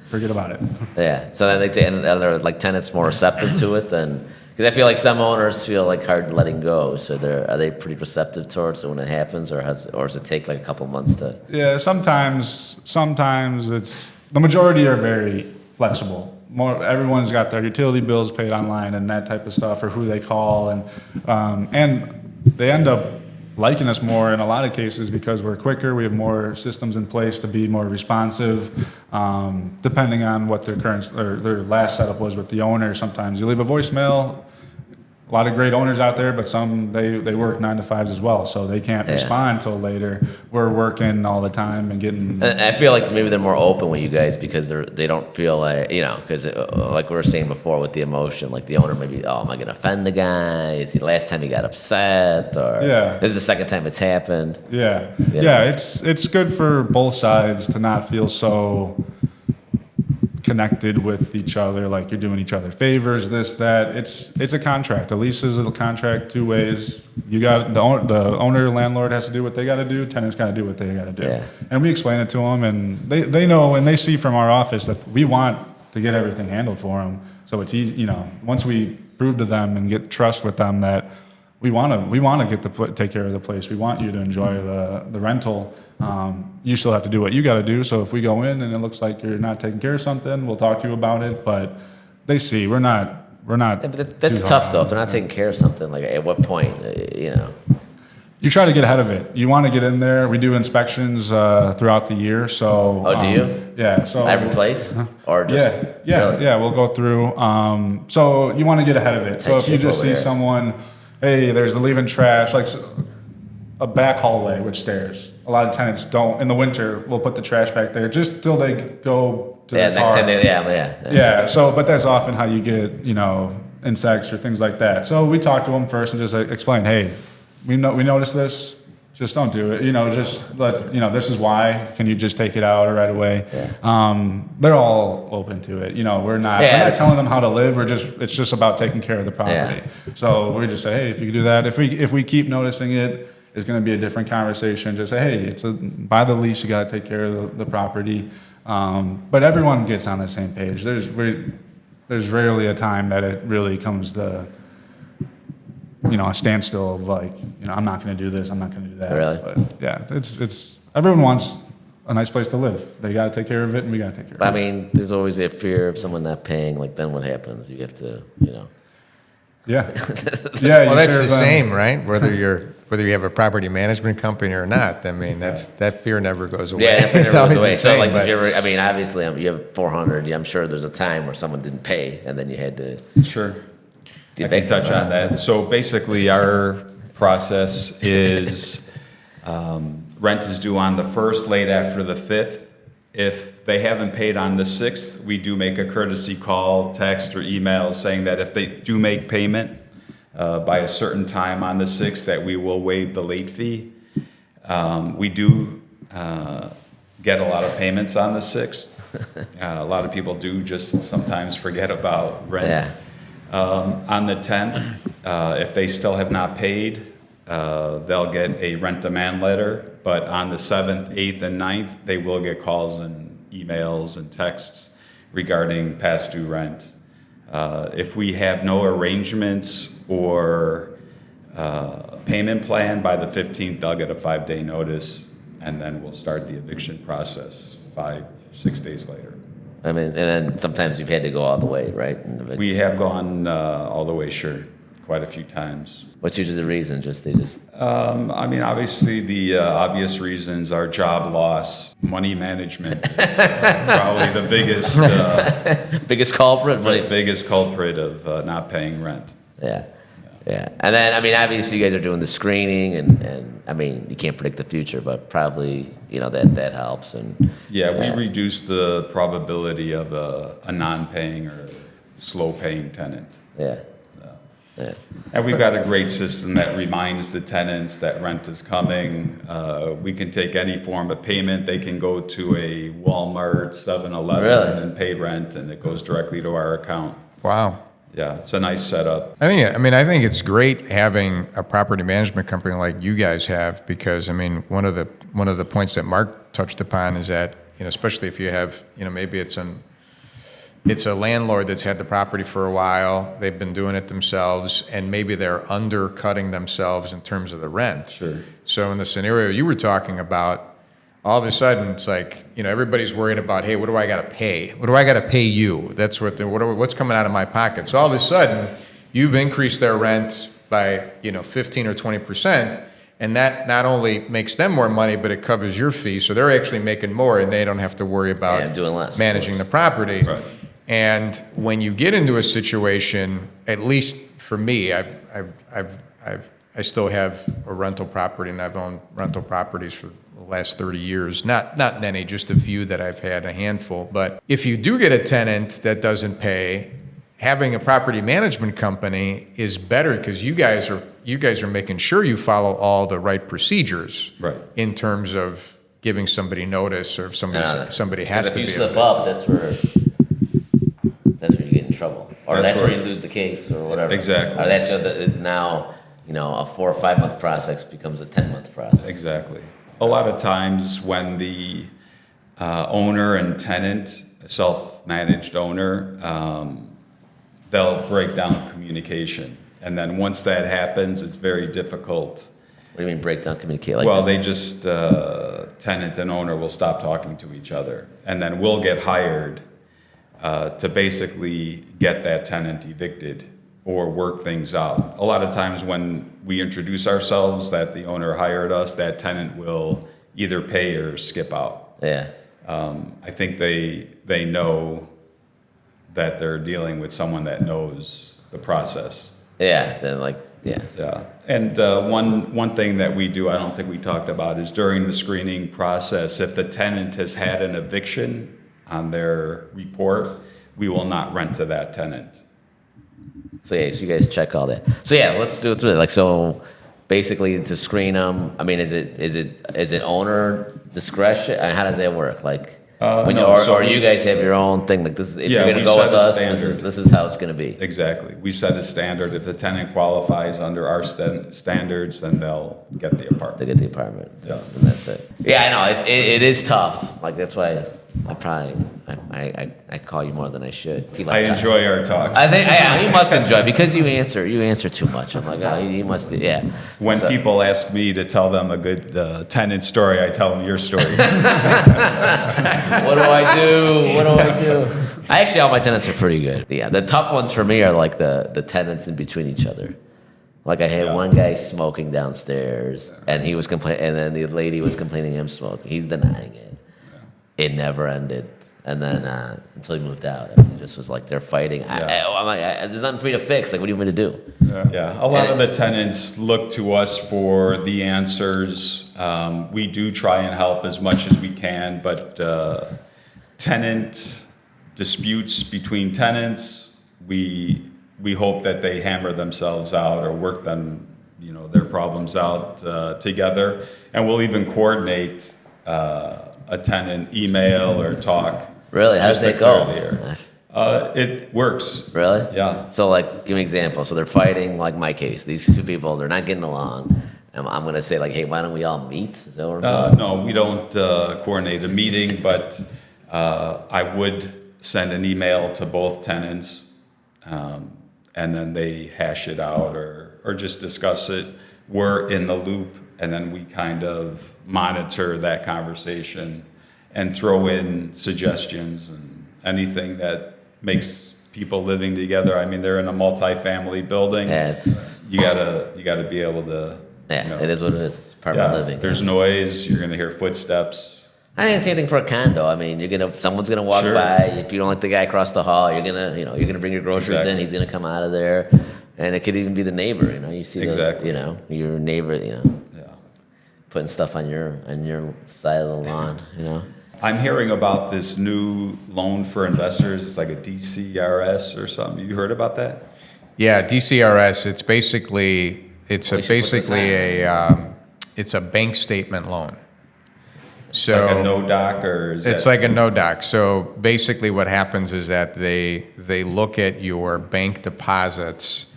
forget about it. Yeah. So then and are like tenants more receptive to it than, because I feel like some owners feel like hard letting go. So are they pretty receptive towards it when it happens, or does it take like a couple months to? Yeah, sometimes it's, the majority are very flexible. Everyone's got their utility bills paid online and that type of stuff, or who they call, and they end up liking us more in a lot of cases because we're quicker. We have more systems in place to be more responsive, depending on what their current or their last setup was with the owner. Sometimes you leave a voicemail. A lot of great owners out there, but some they work 9 to 5s as well, so they can't respond till later. We're working all the time and getting. And I feel like maybe they're more open with you guys because they don't feel like, because like we were saying before with the emotion, like the owner maybe, oh, am I going to offend the guy? Is he last time he got upset, or this is the second time it's happened? Yeah, You know? yeah. It's good for both sides to not feel so connected with each other, like you're doing each other favors, this, that. It's a contract. A lease is a contract 2 ways. You got the owner, landlord has to do what they got to do. Tenants got to do what they got to do. Yeah. And we explain it to them, and they know, and they see from our office that we want to get everything handled for them. So it's easy, once we prove to them and get trust with them that we want to take care of the place. We want you to enjoy the rental. You still have to do what you got to do. So if we go in and it looks like you're not taking care of something, we'll talk to you about it. But they see we're not. Yeah, but that's too tough hard though. on If they're not taking care of something, like at what point, You try to get ahead of it. You want to get in there. We do inspections throughout the year. So. Oh, do you? Yeah. So. every place, or just really? Yeah. We'll go through. So you want to get ahead of it. So Tight if you ship just over see there. someone, hey, there's the leaving trash, like a back hallway with stairs. A lot of tenants don't. In the winter, we'll put the trash back there just till they go to Yeah, their next car. time yeah. Yeah. So, but that's often how you get, insects or things like that. So we talk to them first and just explain, hey, we noticed this. Just don't do it. Just let this is why. Can you just take it out right away? Yeah. They're all open to it. We're not telling them how to live. It's just about taking care of the property. So we just say, hey, if you do that, if we keep noticing it, it's going to be a different conversation. Just say, hey, by the lease, you got to take care of the property. But everyone gets on the same page. There's rarely a time that it really comes to a standstill of like, I'm not going to do this, I'm not going to do that. Really? But yeah, it's everyone wants a nice place to live. They got to take care of it, and we got to take care But I of it. mean, there's always that fear of someone not paying. Like, then what happens? You have to, you know. Yeah. Well, that's the same, right? Whether you have a property management company or not. I mean, that fear never goes away. Yeah, that It's never always goes away. the So, same, like, but- did you ever? I mean, obviously, you have 400. I'm sure there's a time where someone didn't pay, and then you had to. Sure. I evict can touch them. on that. So basically, our process is rent is due on the 1st, late after the 5th. If they haven't paid on the 6th, we do make a courtesy call, text, or email saying that if they do make payment by a certain time on the 6th, that we will waive the late fee. We do get a lot of payments on the 6th. A lot of people do just sometimes forget about rent. Yeah. On the 10th, if they still have not paid, they'll get a rent demand letter. But on the 7th, 8th, and 9th, they will get calls and emails and texts regarding past due rent. If we have no arrangements or payment plan by the 15th, they'll get a 5-day notice, and then we'll start the eviction process 5-6 days later. I mean, and then sometimes you've had to go all the way, right? And evict. We have gone all the way, sure, quite a few times. What's usually the reason? They just. I mean, obviously, the obvious reasons are job loss, money management is probably the Biggest culprit, but biggest culprit of not paying rent. yeah. And then, I mean, obviously, you guys are doing the screening, and I mean, you can't predict the future, but probably, you know, that helps. And Yeah, we reduce the probability of a non-paying or slow-paying tenant. yeah. And we've got a great system that reminds the tenants that rent is coming. We can take any form of payment. They can go to a Walmart, 7-Eleven, Really? and pay rent, and it goes directly to our account. Wow. Yeah, it's a nice setup. I think it's great having a property management company like you guys have, because I mean, one of the points that Mark touched upon is that, you know, especially if you have, you know, maybe it's a landlord that's had the property for a while, they've been doing it themselves, and maybe they're undercutting themselves in terms of the rent. Sure. So in the scenario you were talking about, all of a sudden it's like, you know, everybody's worried about, hey, what do I got to pay? What do I got to pay you? That's what's coming out of my pocket. So all of a sudden you've increased their rent by, you know, 15 or 20%, and that not only makes them more money, but it covers your fee. So they're actually making more, and they don't have to worry about Yeah, doing less. managing the property. Right. And when you get into a situation, at least for me, I still have a rental property, and I've owned rental properties for the last 30 years. Not many, just a few that I've had, a handful. But if you do get a tenant that doesn't pay, having a property management company is better, because you guys are making sure you follow all the right procedures. Right. In terms of giving somebody notice, or if somebody has If to you be. slip up, that's where you get in trouble, or That's that's where where- you lose the case, or whatever. Exactly. Or now, you know, a 4 or 5 month process becomes a 10-month process. Exactly. A lot of times when the owner and tenant, self-managed owner, they'll break down communication. And then once that happens, it's very difficult. What do you mean breakdown communicate? Like Well, they just, tenant and owner will stop talking to each other. And then we'll get hired to basically get that tenant evicted or work things out. A lot of times when we introduce ourselves that the owner hired us, that tenant will either pay or skip out. yeah. I think they know that they're dealing with someone that knows the process. Yeah, then like, yeah. Yeah, and one thing that we do, I don't think we talked about, is during the screening process, if the tenant has had an eviction on their report, we will not rent to that tenant. So yeah, so you guys check all that. So yeah, let's do it through it. Like, so basically to screen them, I mean, is it owner discretion? How does that work? Like, when no, so or we- you guys have your own thing, like this is, if Yeah, you're gonna we go set with a us, standard. this is how it's gonna be. Exactly. We set a standard. If the tenant qualifies under our standards, then they'll get the To apartment. get the apartment. Yeah. And that's it. Yeah, I know, it is tough. Like, that's why I call you more than I should. You I like to- enjoy our talks. I think you must enjoy because you answer too much. I'm like, oh, you must, yeah. When So- people ask me to tell them a good tenant story, I tell them your story. What do I do? Actually, all my tenants are pretty good. Yeah, the tough ones for me are like the tenants in between each other. Like I had one guy smoking downstairs, and he was complaining, and then the lady was complaining him smoking. He's denying it. It never ended, and then until he moved out, I mean, it just was like they're fighting. I'm like, there's nothing for me to fix. Like, what do you want me to do? Yeah, a lot of the tenants look to us for the answers. We do try and help as much as we can, but tenant disputes between tenants, we hope that they hammer themselves out or work them, their problems out together, and we'll even coordinate a tenant email or talk. Really? How does just to that go? clear the air. It works. Really? Yeah. So, like, give me an example. So they're fighting, like my case. These two people, they're not getting along. And I'm gonna say, like, hey, why don't we all meet? Is that what I'm doing? No, we don't coordinate a meeting, but I would send an email to both tenants, and then they hash it out or just discuss it. We're in the loop, and then we kind of monitor that conversation and throw in suggestions and anything that makes people living together. I mean, they're in a multi-family building. Yeah, You gotta be able to. it is what it is. It's part of living. There's noise. You're gonna hear footsteps. I didn't see anything for a condo. I mean, someone's gonna walk Sure. by. If you don't like the guy across the hall, you're gonna bring your groceries in. Exactly. He's gonna come out of there, and it could even be the neighbor. You see those, Exactly. your neighbor. Yeah. Putting stuff on your side of the lawn. I'm hearing about this new loan for investors. It's like a DCRS or something. You heard about that? Yeah, DCRS. It's basically We should put this it's a bank statement loan. So Like a no-doc or is it's that- like a no-doc. So basically what happens is that they look at your bank deposits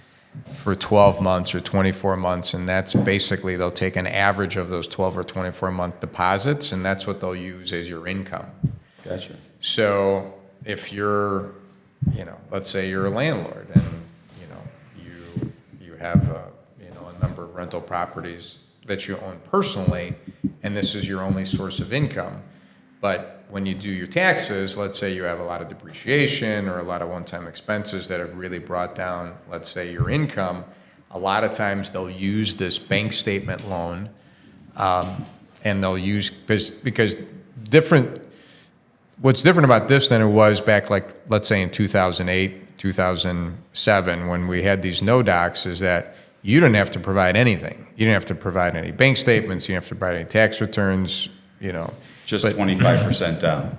for 12 months or 24 months, and that's basically they'll take an average of those 12 or 24-month deposits, and that's what they'll use as your income. Gotcha. So if you're, let's say you're a landlord and, you have, a number of rental properties that you own personally, and this is your only source of income. But when you do your taxes, let's say you have a lot of depreciation or a lot of one-time expenses that have really brought down, let's say, your income, a lot of times they'll use this bank statement loan, and they'll use, because what's different about this than it was back, like, let's say in 2008, 2007, when we had these no docs, is that you didn't have to provide anything. You didn't have to provide any bank statements. You didn't have to provide any tax returns, Just But- 25% down.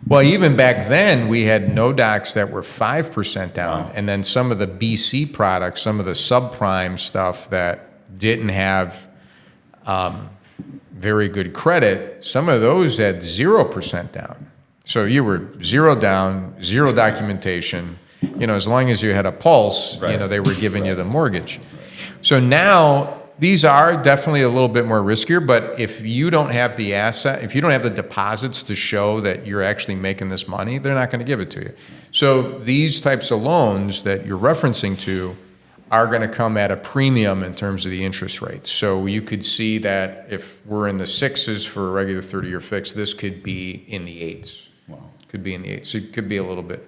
Well, even back then, we had no docs that were 5% down. Wow. And then some of the BC products, some of the subprime stuff that didn't have very good credit, some of those had 0% down. So you were zero down, zero documentation. As long as you had a pulse, Right. they were giving you the mortgage. So now these are definitely a little bit more riskier, but if you don't have the asset, if you don't have the deposits to show that you're actually making this money, they're not going to give it to you. So these types of loans that you're referencing to are going to come at a premium in terms of the interest rate. So you could see that if we're in the sixes for a regular 30-year fix, this could be in the eights. Wow. Could be in the eights. So it could be a little bit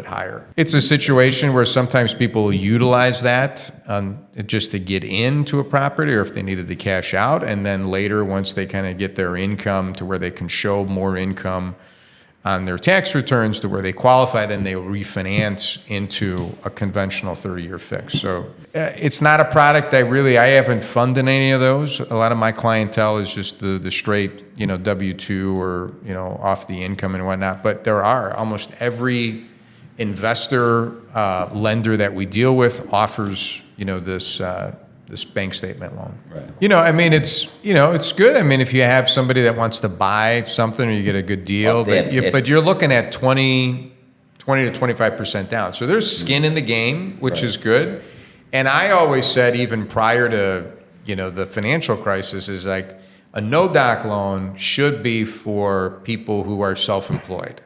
higher. It's a situation where sometimes people utilize that just to get into a property, or if they needed to cash out, and then later, once they kind of get their income to where they can show more income on their tax returns to where they qualify, then they refinance into a conventional 30-year fix. So it's not a product I haven't funded any of those. A lot of my clientele is just the straight, W-2 or, off the income and whatnot. But there are almost every investor, lender that we deal with offers, this bank statement loan. Right. It's good. I mean, if you have somebody that wants to buy something or you get a good deal, Well, but you're looking at 20 to 25% down. So there's skin in the game, which is good. And I always said, even prior to, the financial crisis, is like, A no-doc loan should be for people who are self-employed.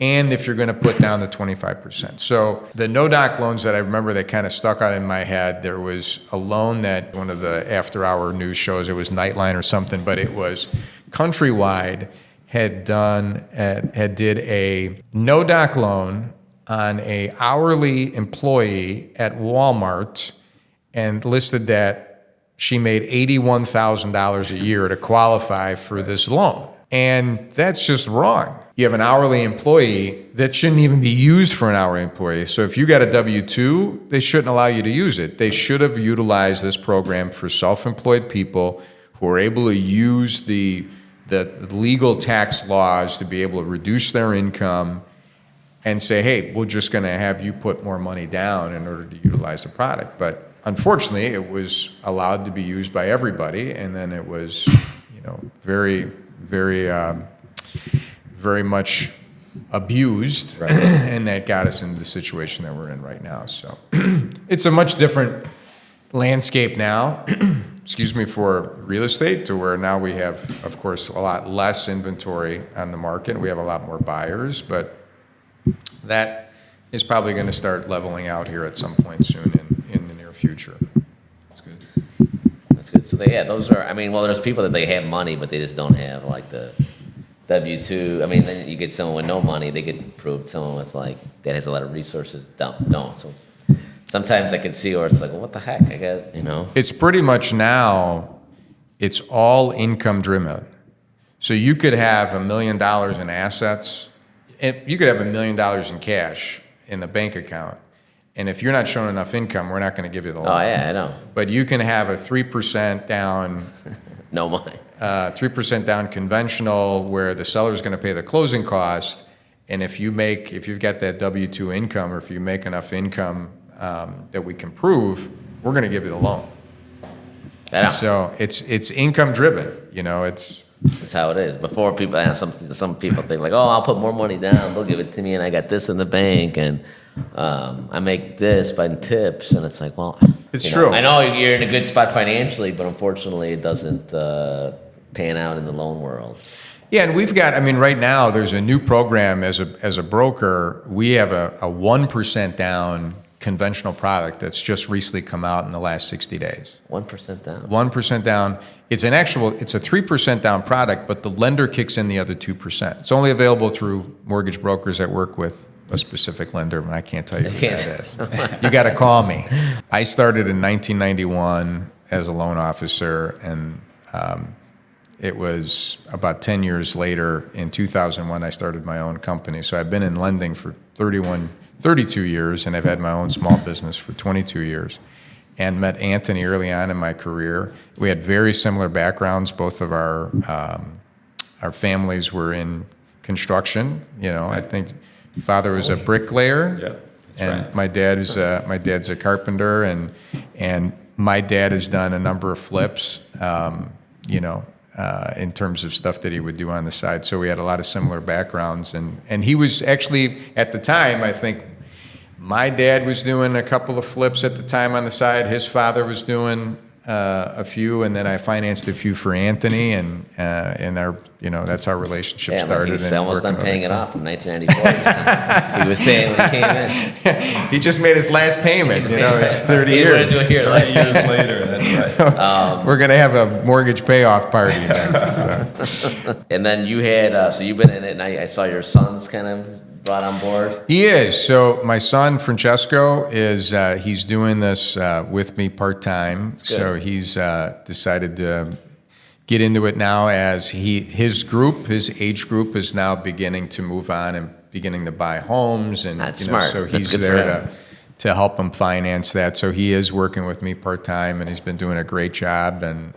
And if you're going to put down the 25%. So the no-doc loans that I remember that kind of stuck out in my head, there was a loan that one of the after-hour news shows, it was Nightline or something, but it was Countrywide had did a no-doc loan on a hourly employee at Walmart and listed that she made $81,000 a year to qualify for this loan. And that's just wrong. You have an hourly employee that shouldn't even be used for an hourly employee. So if you got a W-2, they shouldn't allow you to use it. They should have utilized this program for self-employed people who are able to use the legal tax laws to be able to reduce their income and say, hey, we're just going to have you put more money down in order to utilize the product. But unfortunately, it was allowed to be used by everybody, and then it was, very, very, very much abused, right. And that got us into the situation that we're in right now. So it's a much different landscape now, excuse me, for real estate, to where now we have, of course, a lot less inventory on the market. We have a lot more buyers, but that is probably going to start leveling out here at some point soon in the near future. That's good. That's good. So those are. I mean, well, there's people that they have money, but they just don't have like the W-2. I mean, then you get someone with no money, they get approved. Someone with that has a lot of resources don't. So sometimes I can see where it's like, well, what the heck? I got. It's pretty much now. It's all income driven. So you could have $1 million in assets. You could have $1 million in cash in the bank account, and if you're not showing enough income, we're not going to give you the loan. Oh yeah, I know. But you can have a 3% down, no money. 3% down conventional, where the seller's going to pay the closing cost, and if you've got that W-2 income, or if you make enough income that we can prove, we're going to give you the loan. I know. So it's income driven. This is how it is. Before people, some people think like, oh, I'll put more money down. They'll give it to me, and I got this in the bank, and I make this by tips, and it's like, well, it's true. I know you're in a good spot financially, but unfortunately, it doesn't pan out in the loan world. Yeah, and we've got. I mean, right now there's a new program as a broker. We have a 1% down conventional product that's just recently come out in the last 60 days. 1% down. 1% down. It's a 3% down product, but the lender kicks in the other 2%. It's only available through mortgage brokers that work with a specific lender, and I can't tell you who that is. You got to call me. I started in 1991 as a loan officer, and it was about 10 years later, in 2001, I started my own company. So I've been in lending for 32 years, and I've had my own small business for 22 years, and met Anthony early on in my career. We had very similar backgrounds. Both of our families were in construction. I think father was a bricklayer, and right. my dad's a carpenter, and my dad has done a number of flips, in terms of stuff that he would do on the side. So we had a lot of similar backgrounds, and he was actually, at the time, I think my dad was doing a couple of flips at the time on the side. His father was doing a few, and then I financed a few for Anthony, and our, that's how our relationship started. He's almost done paying it off in 1994. He was saying when he came in. He just made his last payment. It's 30 years. We're going to do it here. 30 years later, that's right. We're going to have a mortgage payoff party next. So. And then you had, so you've been in it, and I saw your son's kind of brought on board. He is. So my son Francesco he's doing this with me part-time. So he's decided to get into it now, as his age group is now beginning to move on and beginning to buy homes, and That's smart. So That's he's good there to help him finance that. So he is working with me part-time, and he's been doing a great job, and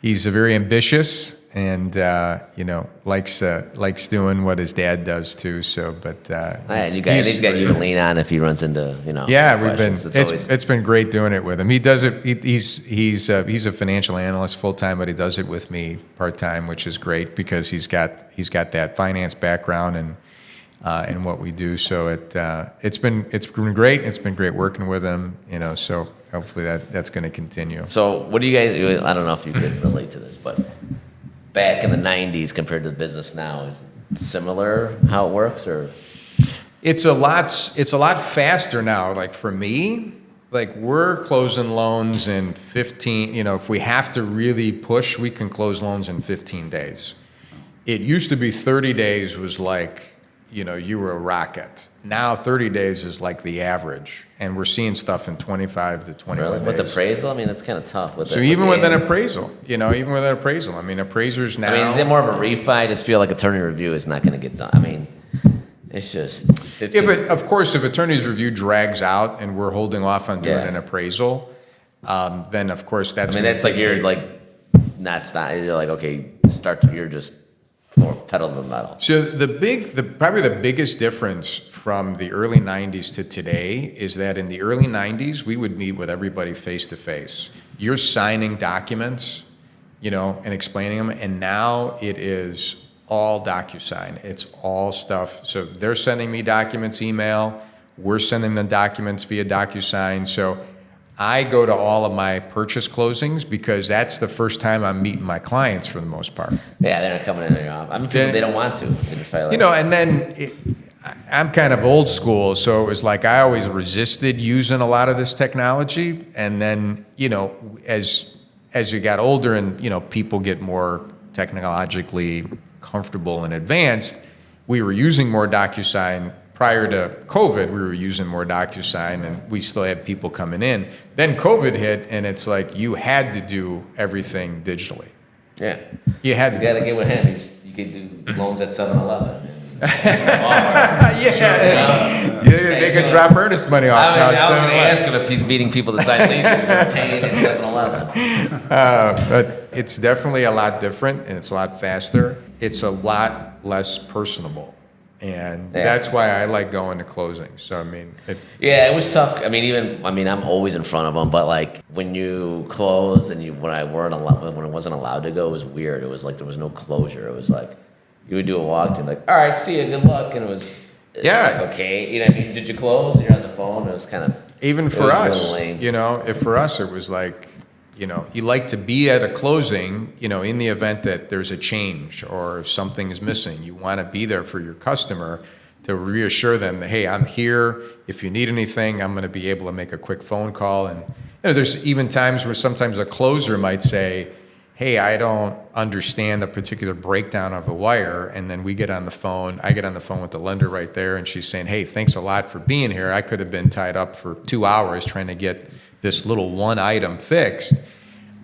he's very ambitious, and likes doing what his dad does too. So, but he's got you to lean on if he runs into Yeah, it's been great doing it with him. He does it. He's a financial analyst full time, but he does it with me part time, which is great because he's got that finance background and what we do. So it's been great. It's been great working with him. So hopefully that's going to continue. So what do you guys, I don't know if you could relate to this, but back in the 90s compared to the business now, is it similar how it works, or? It's a lot faster now. Like for me, like we're closing loans in 15, if we have to really push, we can close loans in 15 days. It used to be 30 days was like, you were a rocket. Now 30 days is like the average. And we're seeing stuff in 25 to 21 Really? days. With appraisal? I mean, that's kind of tough. So even with an appraisal, I mean, appraisers now. I mean, is it more of a refi? I just feel like attorney review is not going to get done. I mean, it's just 15. Of course, if attorney's review drags out and we're holding off on doing Yeah. an appraisal, then of course that's. I mean, gonna that's like you're dictate- like not stop. You're like, okay, you're just pedal to the metal. So probably the biggest difference from the early 90s to today is that in the early 90s, we would meet with everybody face to face. You're signing documents, and explaining them, and now it is all DocuSign. It's all stuff. So they're sending me documents, email. We're sending them documents via DocuSign. So I go to all of my purchase closings because that's the first time I'm meeting my clients for the most part. Yeah, they're not coming in on your office. I mean, people, they don't want to. They just feel like, And then I'm kind of old school, so it was like I always resisted using a lot of this technology. And then, as you got older and, people get more technologically comfortable and advanced, we were using more DocuSign. Prior to COVID, we were using more DocuSign, and we still had people coming in. Then COVID hit, and it's like you had to do everything digitally. yeah, You had you got to get with him. You can do loans at 7-Eleven. Walmart. Yeah, they could drop earnest money off now. I was at going to 7-Eleven. ask him if he's beating people to sign leases. They're paying at 7-Eleven. But it's definitely a lot different, and it's a lot faster. It's a lot less personable, and Yeah. that's why I like going to closings. So I mean, Yeah, it was tough. I mean, I'm always in front of them, but like when you close and when I wasn't allowed to go, it was weird. It was like there was no closure. It was like you would do a walkthrough, like, all right, see you, good luck, and it was Yeah. like, okay, what I mean? Did you close? And you're on the phone. It was kind of even it for was a us, little lame. if for us it was like, you like to be at a closing, in the event that there's a change or if something is missing, you want to be there for your customer to reassure them that, hey, I'm here. If you need anything, I'm going to be able to make a quick phone call. And there's even times where sometimes a closer might say, hey, I don't understand the particular breakdown of a wire. And then I get on the phone with the lender right there, and she's saying, hey, thanks a lot for being here. I could have been tied up for 2 hours trying to get this little one item fixed.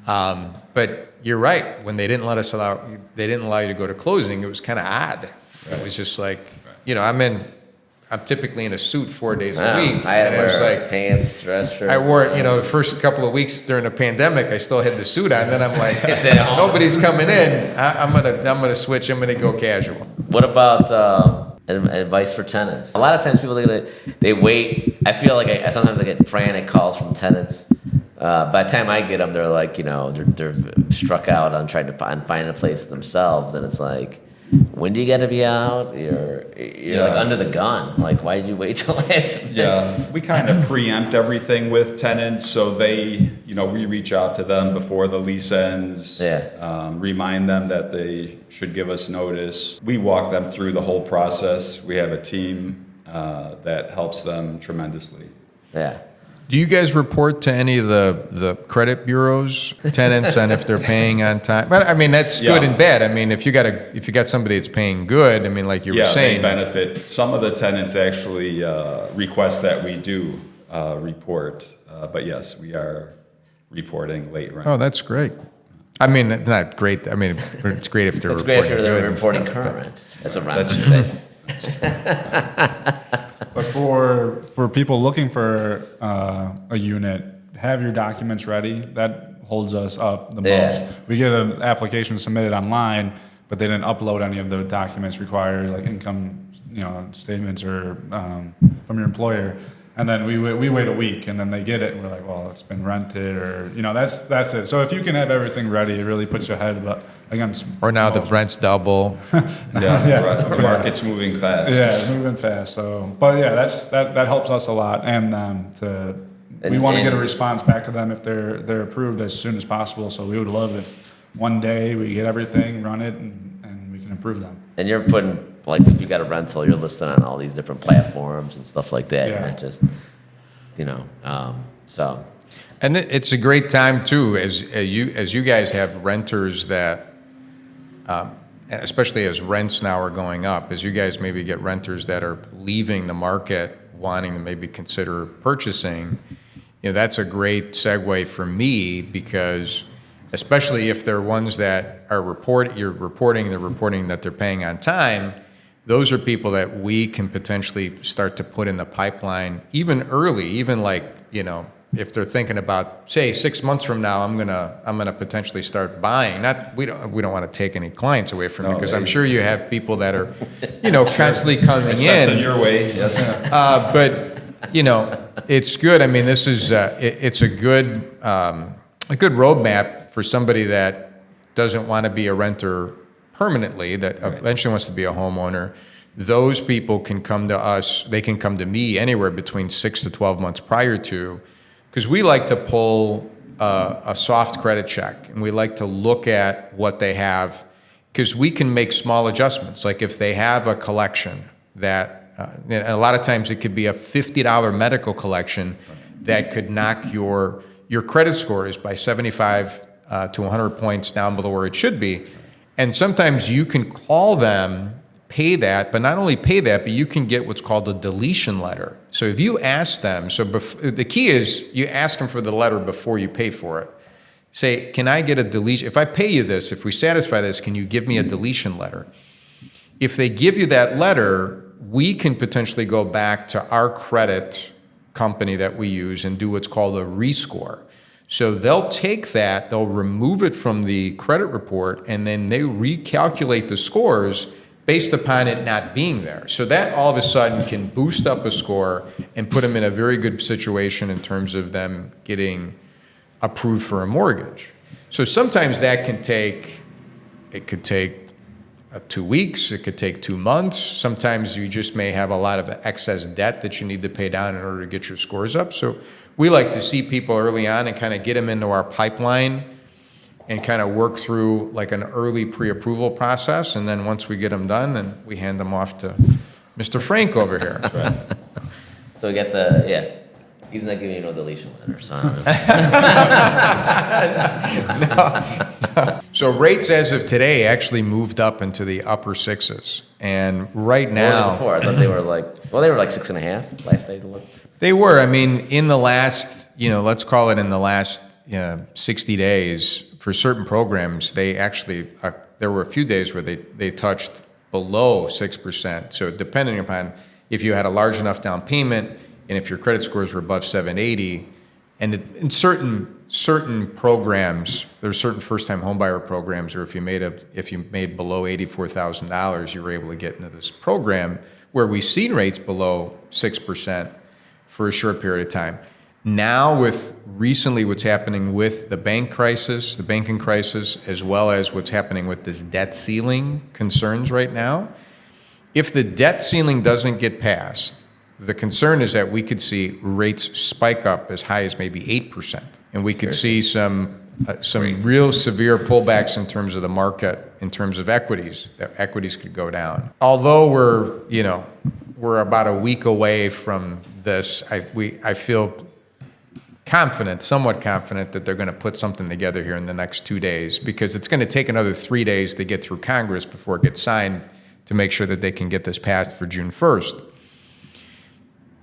But you're right. When they didn't allow you to go to closing, it was kind of odd. It was just like, I'm typically in a suit 4 days a week. I had to and it was wear like, pants, dress shirt. I wore it, the first couple of weeks during the pandemic, I still had the suit on. Then I'm like, Sit at home. nobody's coming in. I'm gonna switch. I'm gonna go casual. What about advice for tenants? A lot of times people they wait. I feel like sometimes I get frantic calls from tenants. By the time I get them, they're like, they're struck out on trying to find a place themselves, and it's like, when do you got to be out? You're like under the gun. Like, why did you wait till last minute? Yeah, we kind of preempt everything with tenants, so they, we reach out to them before the lease ends. Yeah. Remind them that they should give us notice. We walk them through the whole process. We have a team that helps them tremendously. Yeah. Do you guys report to any of the credit bureaus, tenants, and if they're paying on time? But I mean, that's good Yeah. and bad. I mean, if you got somebody that's paying good, I mean, like you were saying, they benefit. Some of the tenants actually request that we do report, but yes, we are reporting late rent. oh, that's great. I mean, not great. I mean, it's great if they're It's great reporting if good they're and reporting stuff, current but- rent. That's what Ron That's would true. say. But for people looking for a unit, have your documents ready. That holds us up the Yeah. most. We get an application submitted online, but they didn't upload any of the documents required, like income, statements or from your employer. And then we wait a week, and then they get it, and we're like, well, it's been rented, or that's it. So if you can have everything ready, it really puts you ahead. But again, Or now the rent's double. Yeah, right. The market's moving fast. yeah, moving fast. So, but yeah, that helps us a lot, and to We want to get a And- response back to them if they're approved as soon as possible. So we would love if one day we get everything, run it, and we can approve them. And you're putting, like, if you got a rental, you're listed on all these different platforms and stuff like that. Yeah. You're not just, so. And it's a great time too, as you guys have renters that, and especially as rents now are going up, as you guys maybe get renters that are leaving the market, wanting to maybe consider purchasing, that's a great segue for me, because especially if they're ones that are they're reporting that they're paying on time, those are people that we can potentially start to put in the pipeline even early, even like, if they're thinking about, say, 6 months from now, I'm gonna potentially start buying. We don't want to take any clients away from you, because I'm sure you have people that are, constantly coming Sent in. your way, yes. But it's good. I mean, this is it's a good roadmap for somebody that doesn't want to be a renter permanently, that eventually wants to be a homeowner. Those people can come to us. They can come to me anywhere between 6 to 12 months prior to, because we like to pull a soft credit check, and we like to look at what they have, because we can make small adjustments. Like if they have a collection that, and a lot of times it could be a $50 medical collection that could knock your credit scores by 75 to 100 points down below where it should be. And sometimes you can call them, pay that, but not only pay that, but you can get what's called a deletion letter. So if you ask them, the key is you ask them for the letter before you pay for it. Say, can I get a deletion? If I pay you this, if we satisfy this, can you give me a deletion letter? If they give you that letter, we can potentially go back to our credit company that we use and do what's called a rescore. So they'll take that, they'll remove it from the credit report, and then they recalculate the scores based upon it not being there. So that all of a sudden can boost up a score and put them in a very good situation in terms of them getting approved for a mortgage. So sometimes that could take 2 weeks, it could take 2 months. Sometimes you just may have a lot of excess debt that you need to pay down in order to get your scores up. So we like to see people early on and kind of get them into our pipeline and kind of work through like an early pre-approval process. And then once we get them done, then we hand them off to Mr. Frank over here. So we got he's not giving you no deletion letter, so. So rates as of today actually moved up into the upper sixes. And right now, Before, I thought they were like 6.5 last I looked. they were, I mean, in the last, let's call it in the last 60 days, for certain programs, they actually, there were a few days where they touched below 6%. So depending upon if you had a large enough down payment and if your credit scores were above 780, and in certain programs, there's certain first-time homebuyer programs, or if you made below $84,000, you were able to get into this program where we've seen rates below 6% for a short period of time. Now, with recently what's happening with the banking crisis, as well as what's happening with this debt ceiling concerns right now, if the debt ceiling doesn't get passed, the concern is that we could see rates spike up as high as maybe 8%, and we could see some real severe pullbacks in terms of the market, in terms of equities. That equities could go down. Although we're about a week away from this, I feel somewhat confident that they're going to put something together here in the next 2 days, because it's going to take another 3 days to get through Congress before it gets signed to make sure that they can get this passed for June 1st.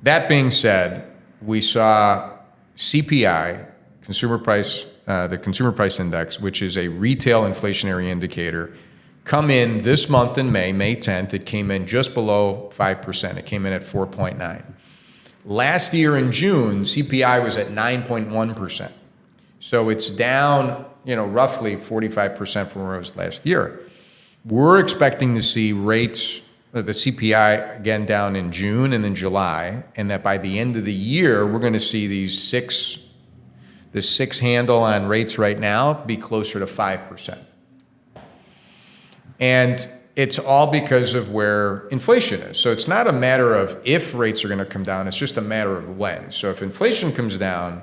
That being said, we saw CPI, the Consumer Price Index, which is a retail inflationary indicator, come in this month in May 10th. It came in just below 5%. It came in at 4.9. Last year in June, CPI was at 9.1%. So it's down, roughly 45% from where it was last year. We're expecting to see rates, the CPI again down in June and in July, and that by the end of the year, we're going to see the six handle on rates right now be closer to 5%. And it's all because of where inflation is. So it's not a matter of if rates are going to come down, it's just a matter of when. So if inflation comes down,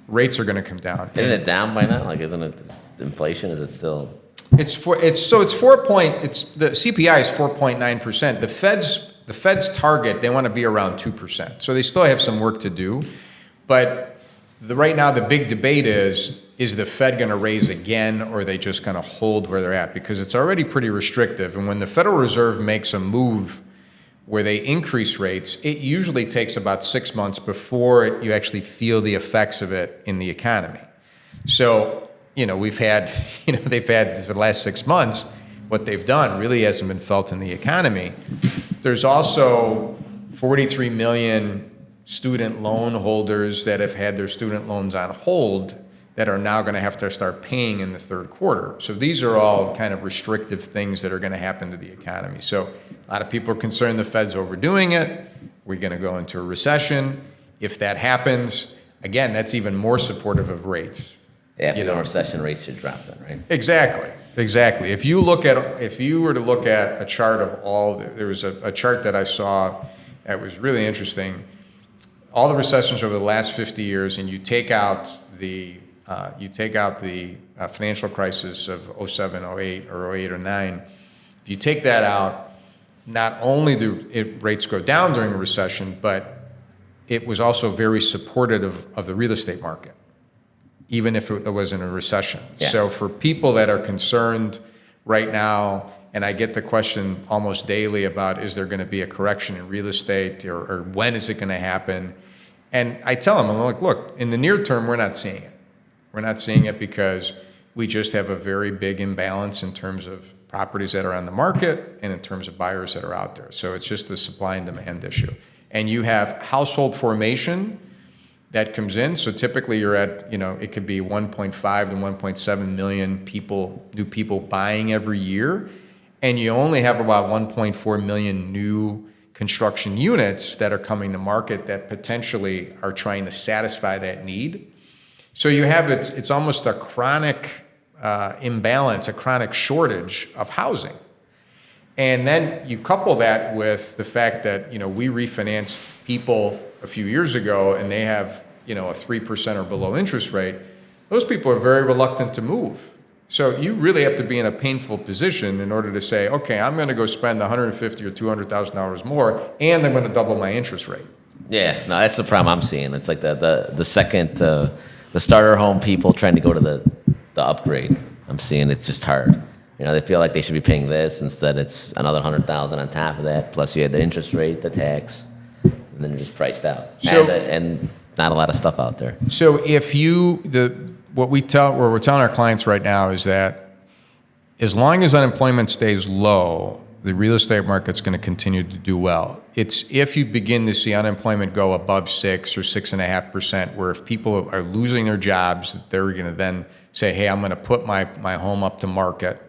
rates are going to come down. Isn't it down by now? Like, isn't it inflation? Is it still? The CPI is 4.9%. The Fed's target, they want to be around 2%. So they still have some work to do. But right now the big debate is the Fed going to raise again, or are they just going to hold where they're at? Because it's already pretty restrictive. And when the Federal Reserve makes a move where they increase rates, it usually takes about 6 months before you actually feel the effects of it in the economy. So, they've had for the last 6 months, what they've done really hasn't been felt in the economy. There's also 43 million student loan holders that have had their student loans on hold that are now going to have to start paying in the third quarter. So these are all kind of restrictive things that are going to happen to the economy. So a lot of people are concerned the Fed's overdoing it. We're going to go into a recession. If that happens, again, that's even more supportive of rates. Yeah, if recession rates should drop then, right? Exactly. If you were to look at a chart of there was a chart that I saw that was really interesting. All the recessions over the last 50 years, and you take out the financial crisis of 07, 08, or 08 or 09. If you take that out, not only do rates go down during a recession, but it was also very supportive of the real estate market, even if it was in a recession. Yeah. So for people that are concerned right now, and I get the question almost daily about, is there going to be a correction in real estate, or when is it going to happen? And I tell them, I'm like, look, in the near term, we're not seeing it. We're not seeing it because we just have a very big imbalance in terms of properties that are on the market and in terms of buyers that are out there. So it's just a supply and demand issue. And you have household formation that comes in. So typically you're at, it could be 1.5 to 1.7 million new people buying every year. And you only have about 1.4 million new construction units that are coming to market that potentially are trying to satisfy that need. So you have, it's almost a chronic imbalance, a chronic shortage of housing. And then you couple that with the fact that, we refinanced people a few years ago and they have, a 3% or below interest rate. Those people are very reluctant to move. So you really have to be in a painful position in order to say, okay, I'm going to go spend $150,000 or $200,000 more, and I'm going to double my interest rate. Yeah, no, that's the problem I'm seeing. It's like the second, the starter home people trying to go to the upgrade. I'm seeing it's just hard. They feel like they should be paying this, instead it's another $100,000 on top of that. Plus you had the interest rate, the tax, and then you're just priced out. So, and not a lot of stuff out there. So if what we're telling our clients right now is that as long as unemployment stays low, the real estate market's going to continue to do well. It's if you begin to see unemployment go above 6 or 6.5%, where if people are losing their jobs, they're going to then say, hey, I'm going to put my home up to market,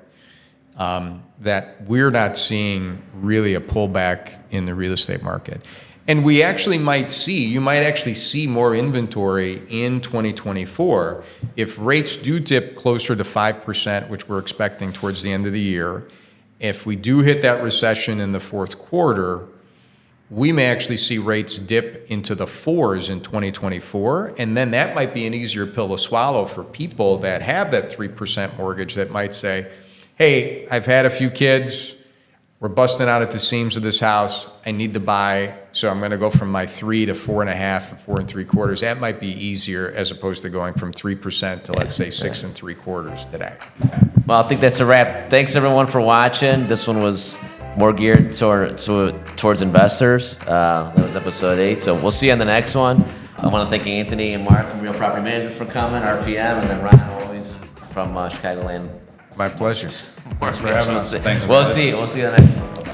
that we're not seeing really a pullback in the real estate market. And you might actually see more inventory in 2024 if rates do dip closer to 5%, which we're expecting towards the end of the year. If we do hit that recession in the fourth quarter, we may actually see rates dip into the 4s in 2024, and then that might be an easier pill to swallow for people that have that 3% mortgage that might say, hey, I've had a few kids, we're busting out at the seams of this house, I need to buy, so I'm going to go from my 3 to 4.5 or 4 3/4. That might be easier as opposed to going from 3% to, let's say, 6 3/4 today. Well, I think that's a wrap. Thanks everyone for watching. This one was more geared towards investors. That was episode 8. So we'll see you on the next one. I want to thank Anthony and Mark from Real Property Management for coming, RPM, and then Ryan always from Chicagoland. My pleasure. Thanks for having us. We'll see you on the next one.